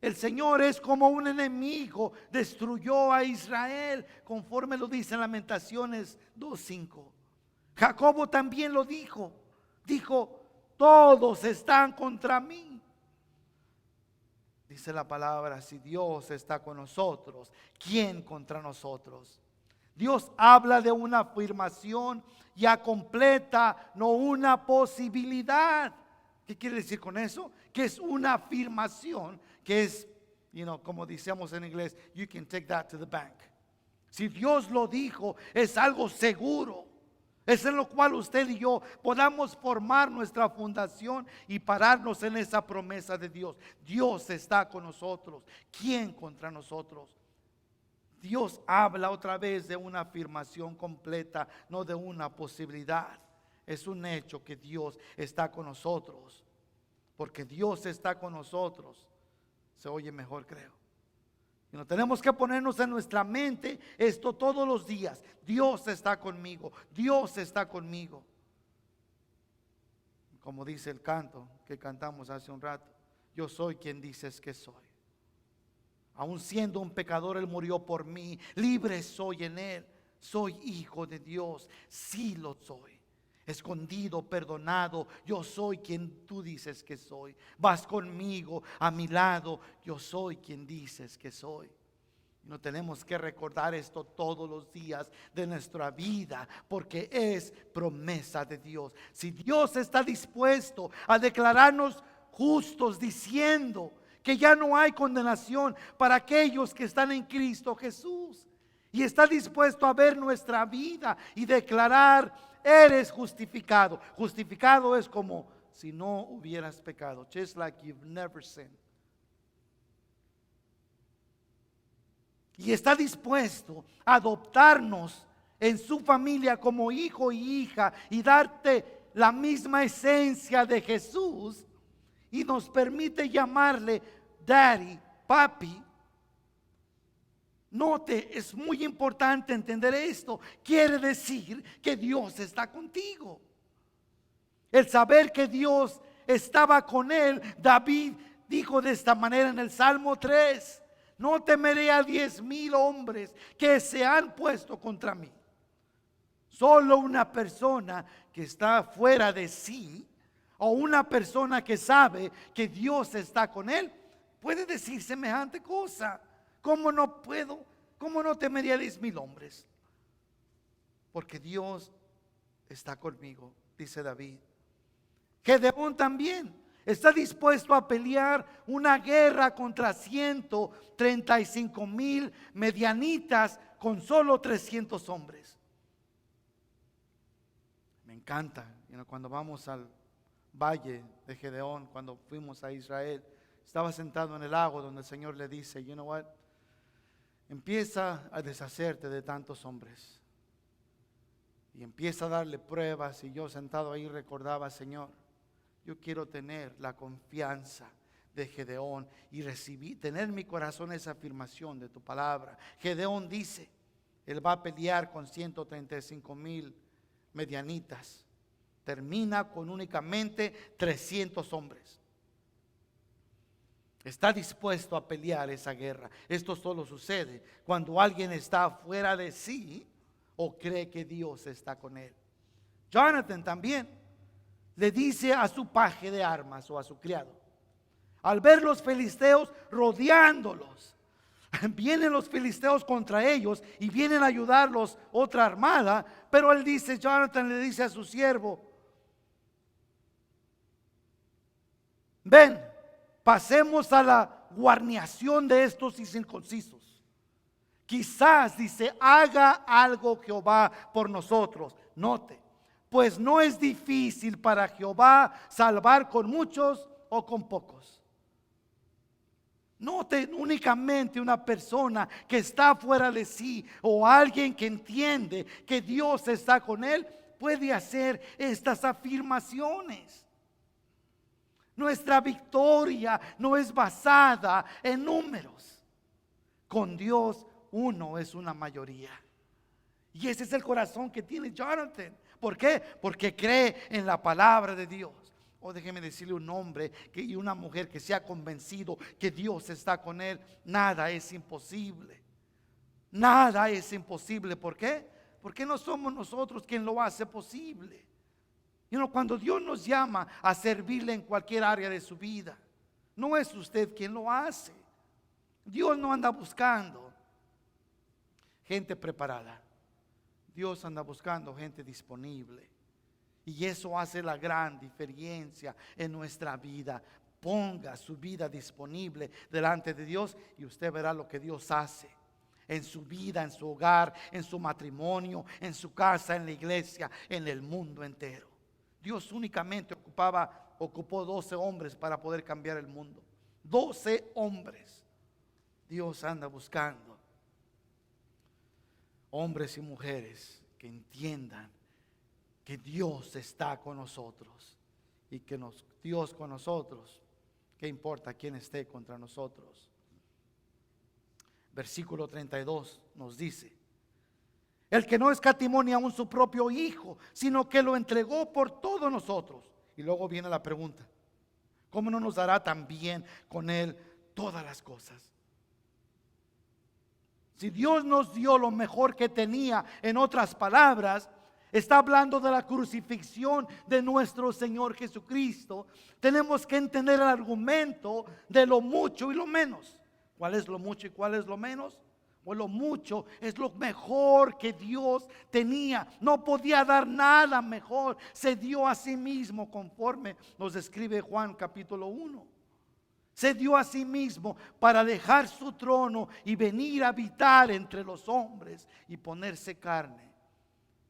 el Señor es como un enemigo, destruyó a Israel, conforme lo dice en Lamentaciones 2:5. Jacobo también lo dijo. Dijo: todos están contra mí. Dice la palabra: si Dios está con nosotros, ¿quién contra nosotros? Dios habla de una afirmación ya completa, no una posibilidad. ¿Qué quiere decir con eso? Que es una afirmación, que es, como decíamos en inglés, you can take that to the bank. Si Dios lo dijo, es algo seguro. Es en lo cual usted y yo podamos formar nuestra fundación y pararnos en esa promesa de Dios. Dios está con nosotros. ¿Quién contra nosotros? Dios habla otra vez de una afirmación completa, no de una posibilidad. Es un hecho que Dios está con nosotros. Porque Dios está con nosotros. Se oye mejor, creo. Y no tenemos que ponernos en nuestra mente esto todos los días. Dios está conmigo. Dios está conmigo. Como dice el canto que cantamos hace un rato. Yo soy quien dices que soy. Aun siendo un pecador, Él murió por mí. Libre soy en Él. Soy hijo de Dios. Sí lo soy. Escondido, perdonado. Yo soy quien tú dices que soy. Vas conmigo, a mi lado. Yo soy quien dices que soy. No tenemos que recordar esto todos los días de nuestra vida, porque es promesa de Dios. Si Dios está dispuesto a declararnos justos, diciendo que ya no hay condenación para aquellos que están en Cristo Jesús, y está dispuesto a ver nuestra vida y declarar: eres justificado. Justificado es como si no hubieras pecado, just like you've never sinned. Y está dispuesto a adoptarnos en su familia como hijo y hija y darte la misma esencia de Jesús, y nos permite llamarle Daddy, Papi. Note, es muy importante entender esto. Quiere decir que Dios está contigo. El saber que Dios estaba con él, David dijo de esta manera en el Salmo 3: no temeré a 10,000 hombres que se han puesto contra mí. Solo una persona que está fuera de sí, o una persona que sabe que Dios está con él, puede decir semejante cosa. ¿Cómo no puedo? ¿Cómo no temería a 10,000 hombres? Porque Dios está conmigo, dice David. Gedeón también está dispuesto a pelear una guerra contra 135,000 medianitas con solo 300 hombres. Me encanta, cuando vamos al valle de Gedeón, cuando fuimos a Israel, estaba sentado en el lago donde el Señor le dice: you know what, empieza a deshacerte de tantos hombres. Y empieza a darle pruebas, y yo sentado ahí recordaba: Señor, yo quiero tener la confianza de Gedeón y tener en mi corazón esa afirmación de tu palabra. Gedeón dice, él va a pelear con 135,000 medianitas. Termina con únicamente 300 hombres. Está dispuesto a pelear esa guerra. Esto solo sucede cuando alguien está fuera de sí o cree que Dios está con él. Jonathan también le dice a su paje de armas o a su criado, al ver los filisteos rodeándolos, vienen los filisteos contra ellos y vienen a ayudarlos otra armada, pero él dice, Jonathan le dice a su siervo: ven, pasemos a la guarnición de estos incircuncisos. Quizás, dice, haga algo Jehová por nosotros. Note, pues no es difícil para Jehová salvar con muchos o con pocos. Note, únicamente una persona que está fuera de sí o alguien que entiende que Dios está con él puede hacer estas afirmaciones. Nuestra victoria no es basada en números. Con Dios uno es una mayoría. Y ese es el corazón que tiene Jonathan. ¿Por qué? Porque cree en la palabra de Dios. O déjeme decirle, un hombre y una mujer que se ha convencido que Dios está con él, nada es imposible. Nada es imposible. ¿Por qué? Porque no somos nosotros quien lo hace posible. Cuando Dios nos llama a servirle en cualquier área de su vida, no es usted quien lo hace. Dios no anda buscando gente preparada. Dios anda buscando gente disponible. Y eso hace la gran diferencia en nuestra vida. Ponga su vida disponible delante de Dios y usted verá lo que Dios hace en su vida, en su hogar, en su matrimonio, en su casa, en la iglesia, en el mundo entero. Dios únicamente ocupó 12 hombres para poder cambiar el mundo. 12 hombres. Dios anda buscando hombres y mujeres que entiendan que Dios está con nosotros y que Dios con nosotros, ¿qué importa quién esté contra nosotros? Versículo 32 nos dice: el que no escatimó ni aun su propio hijo, sino que lo entregó por todos nosotros. Y luego viene la pregunta: ¿cómo no nos dará también con él todas las cosas? Si Dios nos dio lo mejor que tenía, en otras palabras, está hablando de la crucifixión de nuestro Señor Jesucristo. Tenemos que entender el argumento de lo mucho y lo menos. ¿Cuál es lo mucho y cuál es lo menos? Pues lo mucho es lo mejor que Dios tenía. No podía dar nada mejor. Se dio a sí mismo, conforme nos describe Juan capítulo 1. Se dio a sí mismo para dejar su trono y venir a habitar entre los hombres y ponerse carne,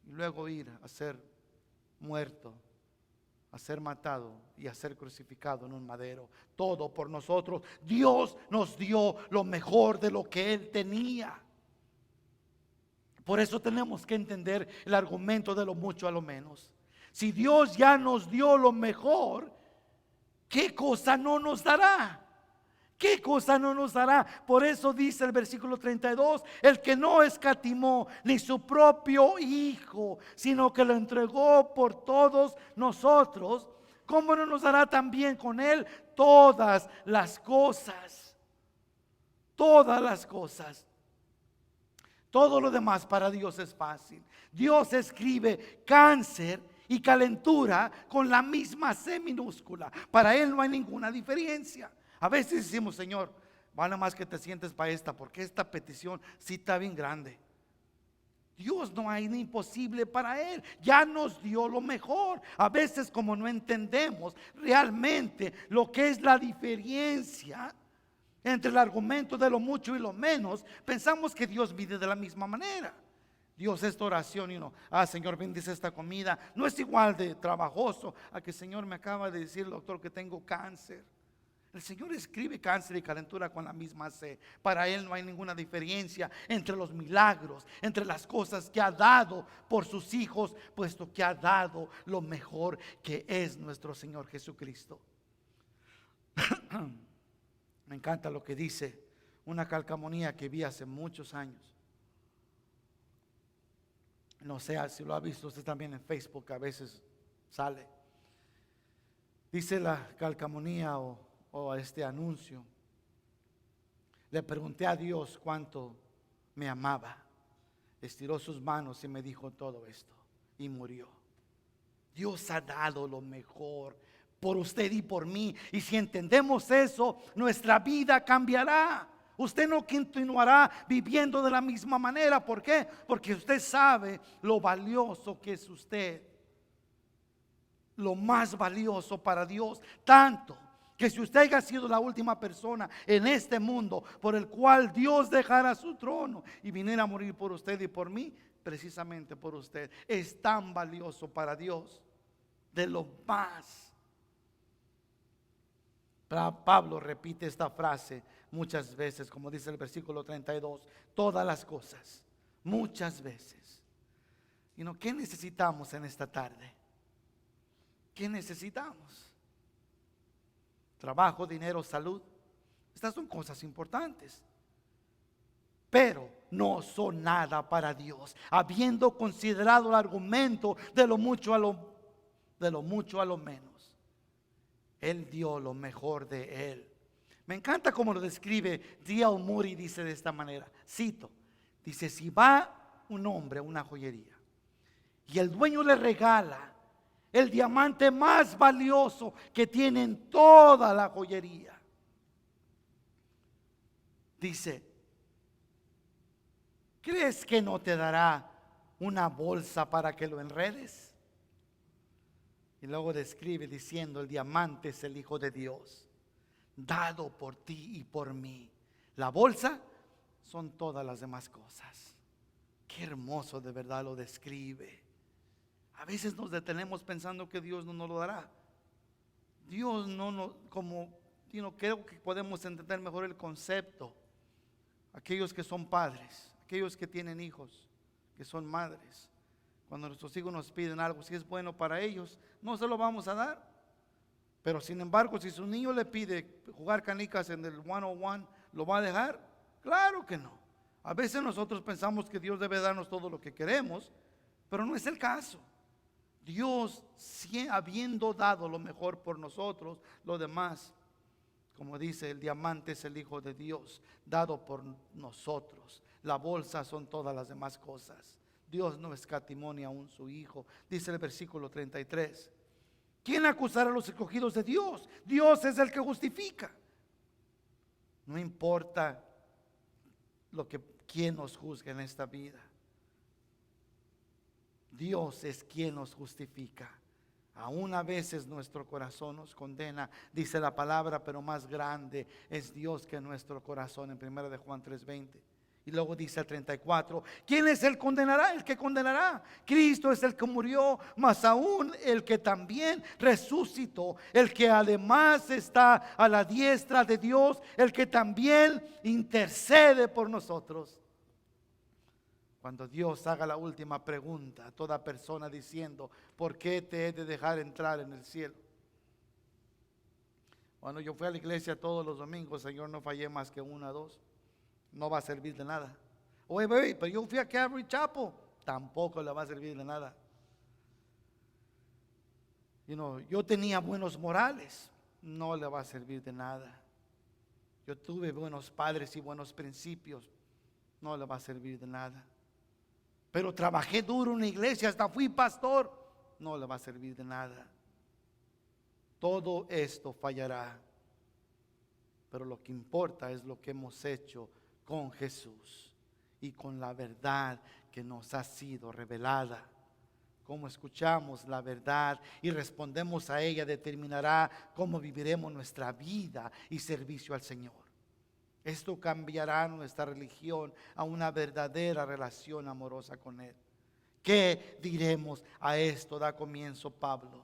y luego ir a ser muerto, a ser matado y a ser crucificado en un madero. Todo por nosotros. Dios nos dio lo mejor de lo que Él tenía. Por eso tenemos que entender el argumento de lo mucho a lo menos. Si Dios ya nos dio lo mejor, ¿qué cosa no nos dará? ¿Qué cosa no nos dará? Por eso dice el versículo 32: el que no escatimó ni su propio hijo, sino que lo entregó por todos nosotros, ¿cómo no nos dará también con él todas las cosas? Todas las cosas. Todo lo demás para Dios es fácil. Dios escribe cáncer y calentura con la misma C minúscula. Para Él no hay ninguna diferencia. A veces decimos: Señor, vale más que te sientes para esta, porque esta petición sí está bien grande. Dios no hay nada imposible para Él. Ya nos dio lo mejor. A veces, como no entendemos realmente lo que es la diferencia entre el argumento de lo mucho y lo menos, pensamos que Dios mide de la misma manera. Dios, esta oración y uno: Señor, bendice esta comida, no es igual de trabajoso a que: Señor, me acaba de decir el doctor que tengo cáncer. El Señor escribe cáncer y calentura con la misma C. Para Él no hay ninguna diferencia entre los milagros, entre las cosas que ha dado por sus hijos, puesto que ha dado lo mejor, que es nuestro Señor Jesucristo. Me encanta lo que dice una calcamonía que vi hace muchos años. No sé si lo ha visto usted también en Facebook, a veces sale. Dice la calcamonía o este anuncio: le pregunté a Dios cuánto me amaba. Estiró sus manos y me dijo todo esto, y murió. Dios ha dado lo mejor por usted y por mí, y si entendemos eso, nuestra vida cambiará. Usted no continuará viviendo de la misma manera. ¿Por qué? Porque usted sabe lo valioso que es usted. Lo más valioso para Dios, tanto que si usted haya sido la última persona en este mundo por el cual Dios dejara su trono y viniera a morir por usted y por mí, precisamente por usted, es tan valioso para Dios, de lo más. Pablo repite esta frase muchas veces, como dice el versículo 32: todas las cosas, muchas veces. ¿Y no? ¿Qué necesitamos en esta tarde? ¿Qué necesitamos? Trabajo, dinero, salud. Estas son cosas importantes, pero no son nada para Dios. Habiendo considerado el argumento de lo mucho a lo menos, Él dio lo mejor de Él. Me encanta cómo lo describe D.L. Moody. Dice de esta manera, cito, dice: si va un hombre a una joyería y el dueño le regala el diamante más valioso que tiene en toda la joyería, dice: ¿crees que no te dará una bolsa para que lo enredes? Y luego describe diciendo: el diamante es el Hijo de Dios, dado por ti y por mí. La bolsa son todas las demás cosas. Qué hermoso de verdad lo describe. A veces nos detenemos pensando que Dios no nos lo dará. Dios creo que podemos entender mejor el concepto. Aquellos que son padres, aquellos que tienen hijos, que son madres, Cuando nuestros hijos nos piden algo, si es bueno para ellos, no se lo vamos a dar. Pero sin embargo, si su niño le pide jugar canicas en el 101, ¿lo va a dejar? Claro que no. A veces nosotros pensamos que Dios debe darnos todo lo que queremos, pero no es el caso. Dios, habiendo dado lo mejor por nosotros, lo demás, como dice, el diamante es el Hijo de Dios, dado por nosotros. La bolsa son todas las demás cosas. Dios no escatimó ni aún su Hijo. Dice el versículo 33. ¿Quién acusará a los escogidos de Dios? Dios es el que justifica. No importa quién nos juzgue en esta vida. Dios es quien nos justifica. Aún a veces nuestro corazón nos condena, dice la palabra, pero más grande es Dios que nuestro corazón, en 1 de Juan 3:20. Y luego dice el 34, ¿quién es el condenará? El que condenará. Cristo es el que murió, mas aún el que también resucitó, el que además está a la diestra de Dios, el que también intercede por nosotros. Cuando Dios haga la última pregunta a toda persona diciendo, ¿por qué te he de dejar entrar en el cielo? Cuando yo fui a la iglesia todos los domingos, Señor, no fallé más que 1 o 2. No va a servir de nada. Oye, pero yo fui a Calvary Chapel, tampoco le va a servir de nada. Yo tenía buenos morales, no le va a servir de nada. Yo tuve buenos padres y buenos principios, no le va a servir de nada. Pero trabajé duro en una iglesia, hasta fui pastor, no le va a servir de nada. Todo esto fallará, pero lo que importa es lo que hemos hecho con Jesús y con la verdad que nos ha sido revelada. Cómo escuchamos la verdad y respondemos a ella determinará cómo viviremos nuestra vida y servicio al Señor. Esto cambiará nuestra religión a una verdadera relación amorosa con Él. ¿Qué diremos a esto? Da comienzo Pablo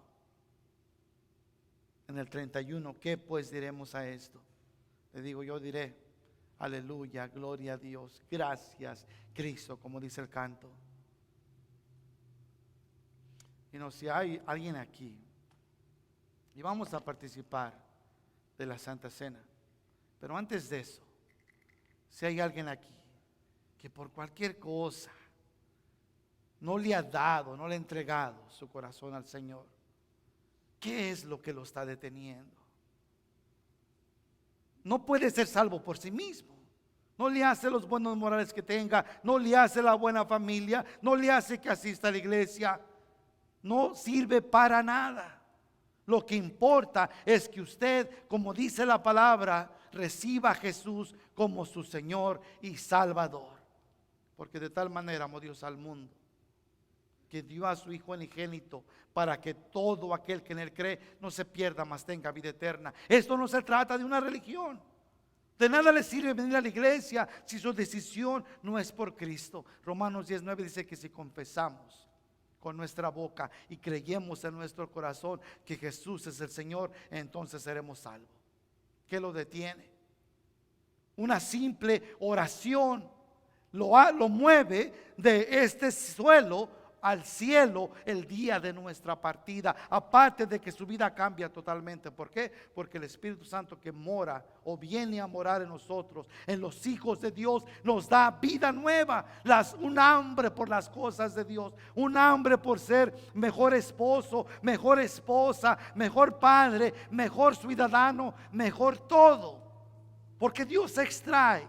en el 31. ¿Qué pues diremos a esto? Le digo, yo diré, aleluya, gloria a Dios, gracias Cristo, como dice el canto. Si hay alguien aquí y vamos a participar de la Santa Cena, pero antes de eso, si hay alguien aquí que por cualquier cosa no le ha dado, no le ha entregado su corazón al Señor, ¿qué es lo que lo está deteniendo? No puede ser salvo por sí mismo. No le hace los buenos morales que tenga, no le hace la buena familia, no le hace que asista a la iglesia. No sirve para nada. Lo que importa es que usted, como dice la palabra, reciba a Jesús como su Señor y Salvador. Porque de tal manera amó Dios al mundo, que dio a su Hijo unigénito, para que todo aquel que en Él cree no se pierda, mas tenga vida eterna. Esto no se trata de una religión. De nada le sirve venir a la iglesia si su decisión no es por Cristo. Romanos 19 dice que si confesamos con nuestra boca y creyemos en nuestro corazón que Jesús es el Señor, entonces seremos salvos. ¿Qué lo detiene? Una simple oración lo mueve de este suelo al cielo el día de nuestra partida. Aparte de que su vida cambia totalmente. ¿Por qué? Porque el Espíritu Santo que mora o viene a morar en nosotros, en los hijos de Dios, nos da vida nueva. Un hambre por las cosas de Dios, un hambre por ser mejor esposo, mejor esposa, mejor padre, mejor ciudadano, mejor todo. Porque Dios extrae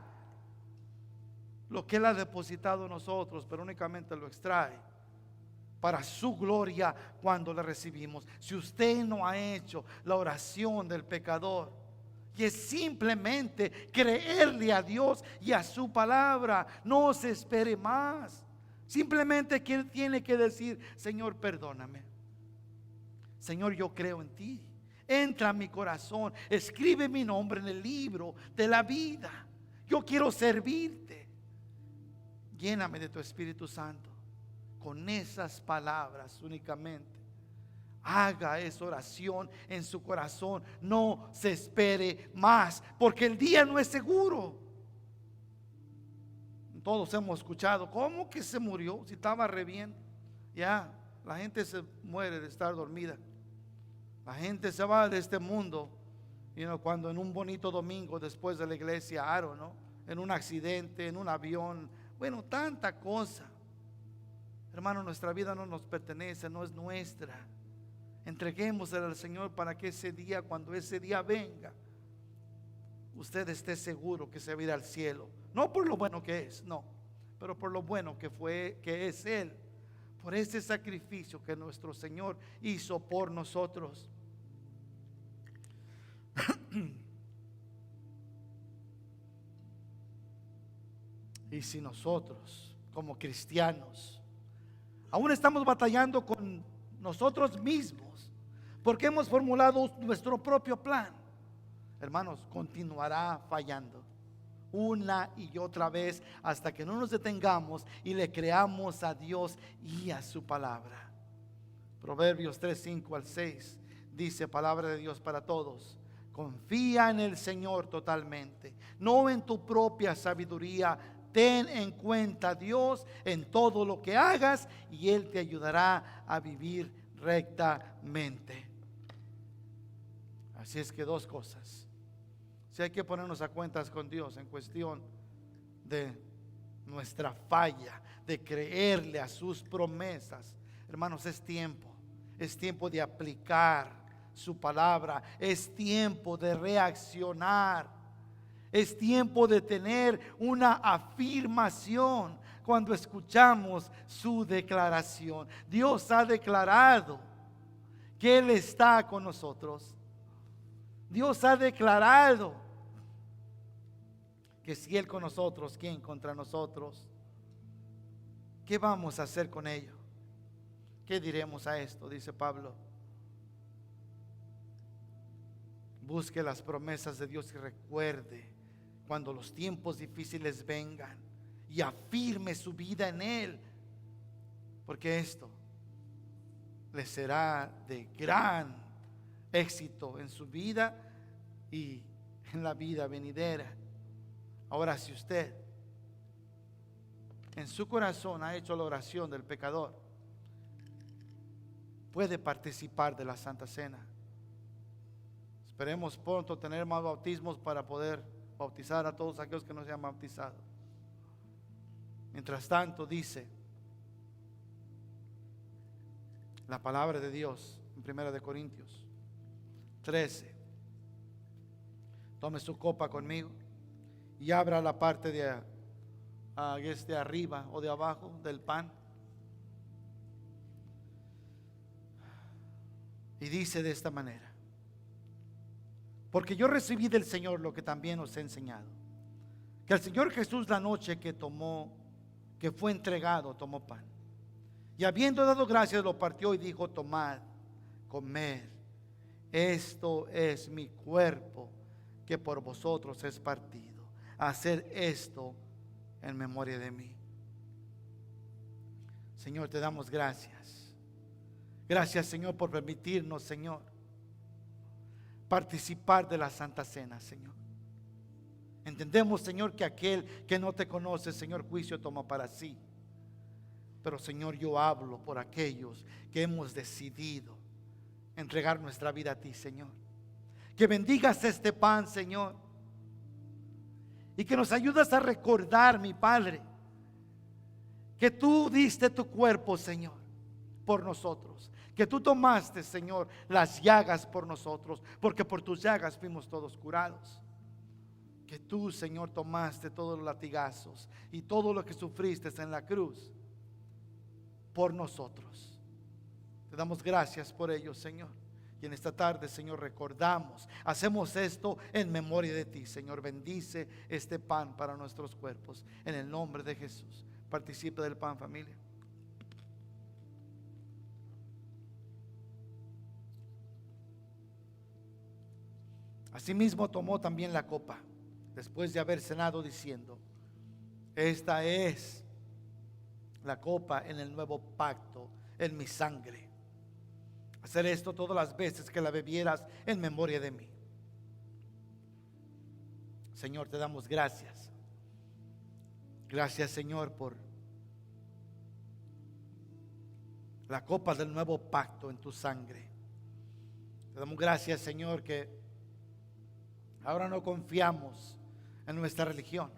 lo que Él ha depositado en nosotros, pero únicamente lo extrae para su gloria cuando le recibimos. Si usted no ha hecho la oración del pecador, y es simplemente creerle a Dios y a su palabra, no se espere más. Simplemente tiene que decir: Señor, perdóname. Señor, yo creo en ti. Entra a mi corazón, escribe mi nombre en el libro de la vida. Yo quiero servirte. Lléname de tu Espíritu Santo. Con esas palabras únicamente haga esa oración en su corazón. No se espere más, porque el día no es seguro. Todos hemos escuchado: ¿cómo que se murió si estaba re bien? Ya, la gente se muere de estar dormida. La gente se va de este mundo, cuando en un bonito domingo después de la iglesia, ¿no? En un accidente, en un avión, bueno, tanta cosa. Hermano, nuestra vida no nos pertenece, no es nuestra. Entreguémosla al Señor para que ese día, cuando ese día venga, usted esté seguro que se va a ir al cielo. No por lo bueno que es, no, pero por lo bueno que es Él, por ese sacrificio que nuestro Señor hizo por nosotros. Y si nosotros, como cristianos, aún estamos batallando con nosotros mismos, porque hemos formulado nuestro propio plan, hermanos, continuará fallando una y otra vez hasta que no nos detengamos y le creamos a Dios y a su palabra. Proverbios 3:5-6 dice, palabra de Dios para todos: confía en el Señor totalmente, no en tu propia sabiduría. Ten en cuenta a Dios en todo lo que hagas y Él te ayudará a vivir rectamente. Así es que dos cosas. Si hay que ponernos a cuentas con Dios en cuestión de nuestra falla, de creerle a sus promesas, hermanos, es tiempo de aplicar su palabra, es tiempo de reaccionar. Es tiempo de tener una afirmación cuando escuchamos su declaración. Dios ha declarado que Él está con nosotros. Dios ha declarado que si Él con nosotros, ¿quién contra nosotros? ¿Qué vamos a hacer con ello? ¿Qué diremos a esto? Dice Pablo. Busque las promesas de Dios y recuerde cuando los tiempos difíciles vengan, y afirme su vida en Él, porque esto le será de gran éxito en su vida y en la vida venidera. Ahora, si usted en su corazón ha hecho la oración del pecador, puede participar de la Santa Cena. Esperemos pronto tener más bautismos para poder bautizar a todos aquellos que no se han bautizado. Mientras tanto, dice la palabra de Dios en 1 Corintios 13: tome su copa conmigo y abra la parte de arriba o de abajo del pan. Y dice de esta manera: porque yo recibí del Señor lo que también os he enseñado, que el Señor Jesús, la noche que fue entregado, tomó pan, y habiendo dado gracias lo partió y dijo: tomad, comed, esto es mi cuerpo que por vosotros es partido, haced esto en memoria de mí. Señor, te damos gracias. Gracias, Señor, por permitirnos, Señor, participar de la Santa Cena, Señor. Entendemos, Señor, que aquel que no te conoce, Señor, juicio toma para sí. Pero, Señor, yo hablo por aquellos que hemos decidido entregar nuestra vida a ti, Señor. Que bendigas este pan, Señor, y que nos ayudas a recordar, mi Padre, que tú diste tu cuerpo, Señor, por nosotros. Que tú tomaste, Señor, las llagas por nosotros, porque por tus llagas fuimos todos curados. Que tú, Señor, tomaste todos los latigazos y todo lo que sufriste en la cruz por nosotros. Te damos gracias por ello, Señor. Y en esta tarde, Señor, recordamos, hacemos esto en memoria de ti, Señor. Bendice este pan para nuestros cuerpos, en el nombre de Jesús. Participe del pan, familia. Asimismo tomó también la copa, después de haber cenado, diciendo: esta es la copa en el nuevo pacto en mi sangre. Hacer esto todas las veces que la bebieras en memoria de mí. Señor, te damos gracias. Gracias, Señor, por la copa del nuevo pacto en tu sangre. Te damos gracias, Señor, que ahora no confiamos en nuestra religión.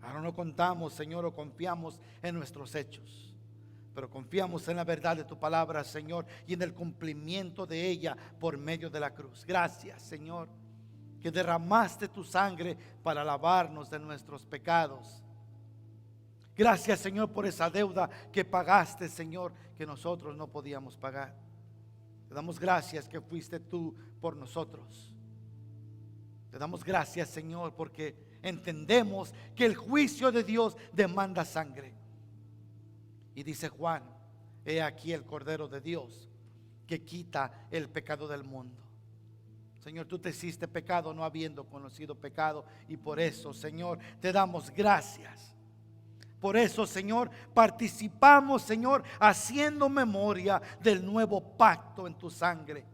Ahora no contamos, Señor, o confiamos en nuestros hechos, pero confiamos en la verdad de tu palabra, Señor, y en el cumplimiento de ella por medio de la cruz. Gracias, Señor, que derramaste tu sangre para lavarnos de nuestros pecados. Gracias, Señor, por esa deuda que pagaste, Señor, que nosotros no podíamos pagar. Te damos gracias que fuiste tú por nosotros. Te damos gracias, Señor, porque entendemos que el juicio de Dios demanda sangre. Y dice Juan: he aquí el Cordero de Dios que quita el pecado del mundo. Señor, tú te hiciste pecado no habiendo conocido pecado, y por eso, Señor, te damos gracias. Por eso, Señor, participamos, Señor, haciendo memoria del nuevo pacto en tu sangre.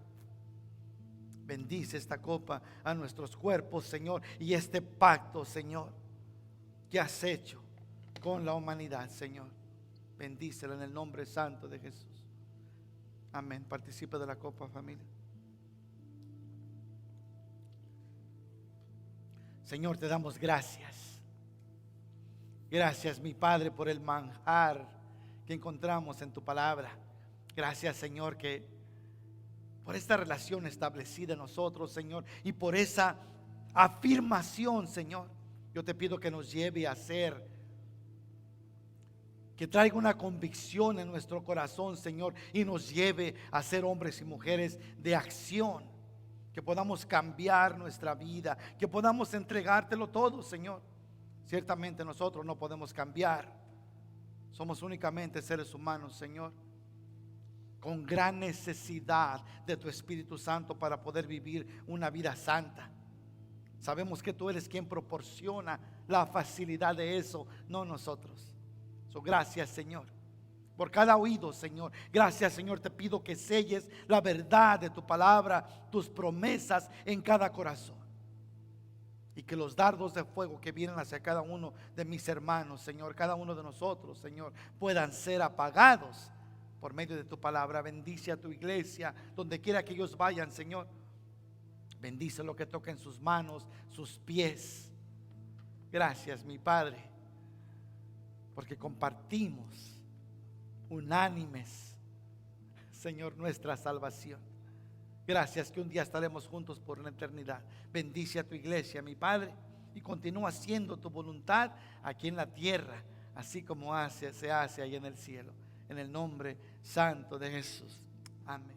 Bendice esta copa a nuestros cuerpos, Señor, y este pacto, Señor, que has hecho con la humanidad, Señor. Bendícela en el nombre santo de Jesús. Amén. Participe de la copa, familia. Señor, te damos gracias. Gracias, mi Padre, por el manjar que encontramos en tu palabra. Gracias, Señor, que por esta relación establecida en nosotros, Señor, y por esa afirmación, Señor. Yo te pido que nos lleve a ser, que traiga una convicción en nuestro corazón, Señor, y nos lleve a ser hombres y mujeres de acción. Que podamos cambiar nuestra vida, que podamos entregártelo todo, Señor. Ciertamente nosotros no podemos cambiar. Somos únicamente seres humanos, Señor, con gran necesidad de tu Espíritu Santo para poder vivir una vida santa. Sabemos que tú eres quien proporciona la facilidad de eso, no nosotros. Gracias, Señor, por cada oído, Señor. Gracias, Señor, te pido que selles la verdad de tu palabra, tus promesas en cada corazón. Y que los dardos de fuego que vienen hacia cada uno de mis hermanos, Señor, cada uno de nosotros, Señor, puedan ser apagados por medio de tu palabra. Bendice a tu iglesia, donde quiera que ellos vayan, Señor. Bendice lo que toca en sus manos, sus pies. Gracias, mi Padre, porque compartimos unánimes, Señor, nuestra salvación. Gracias que un día estaremos juntos por la eternidad. Bendice a tu iglesia, mi Padre, y continúa haciendo tu voluntad aquí en la tierra, así como se hace ahí en el cielo. En el nombre santo de Jesús. Amén.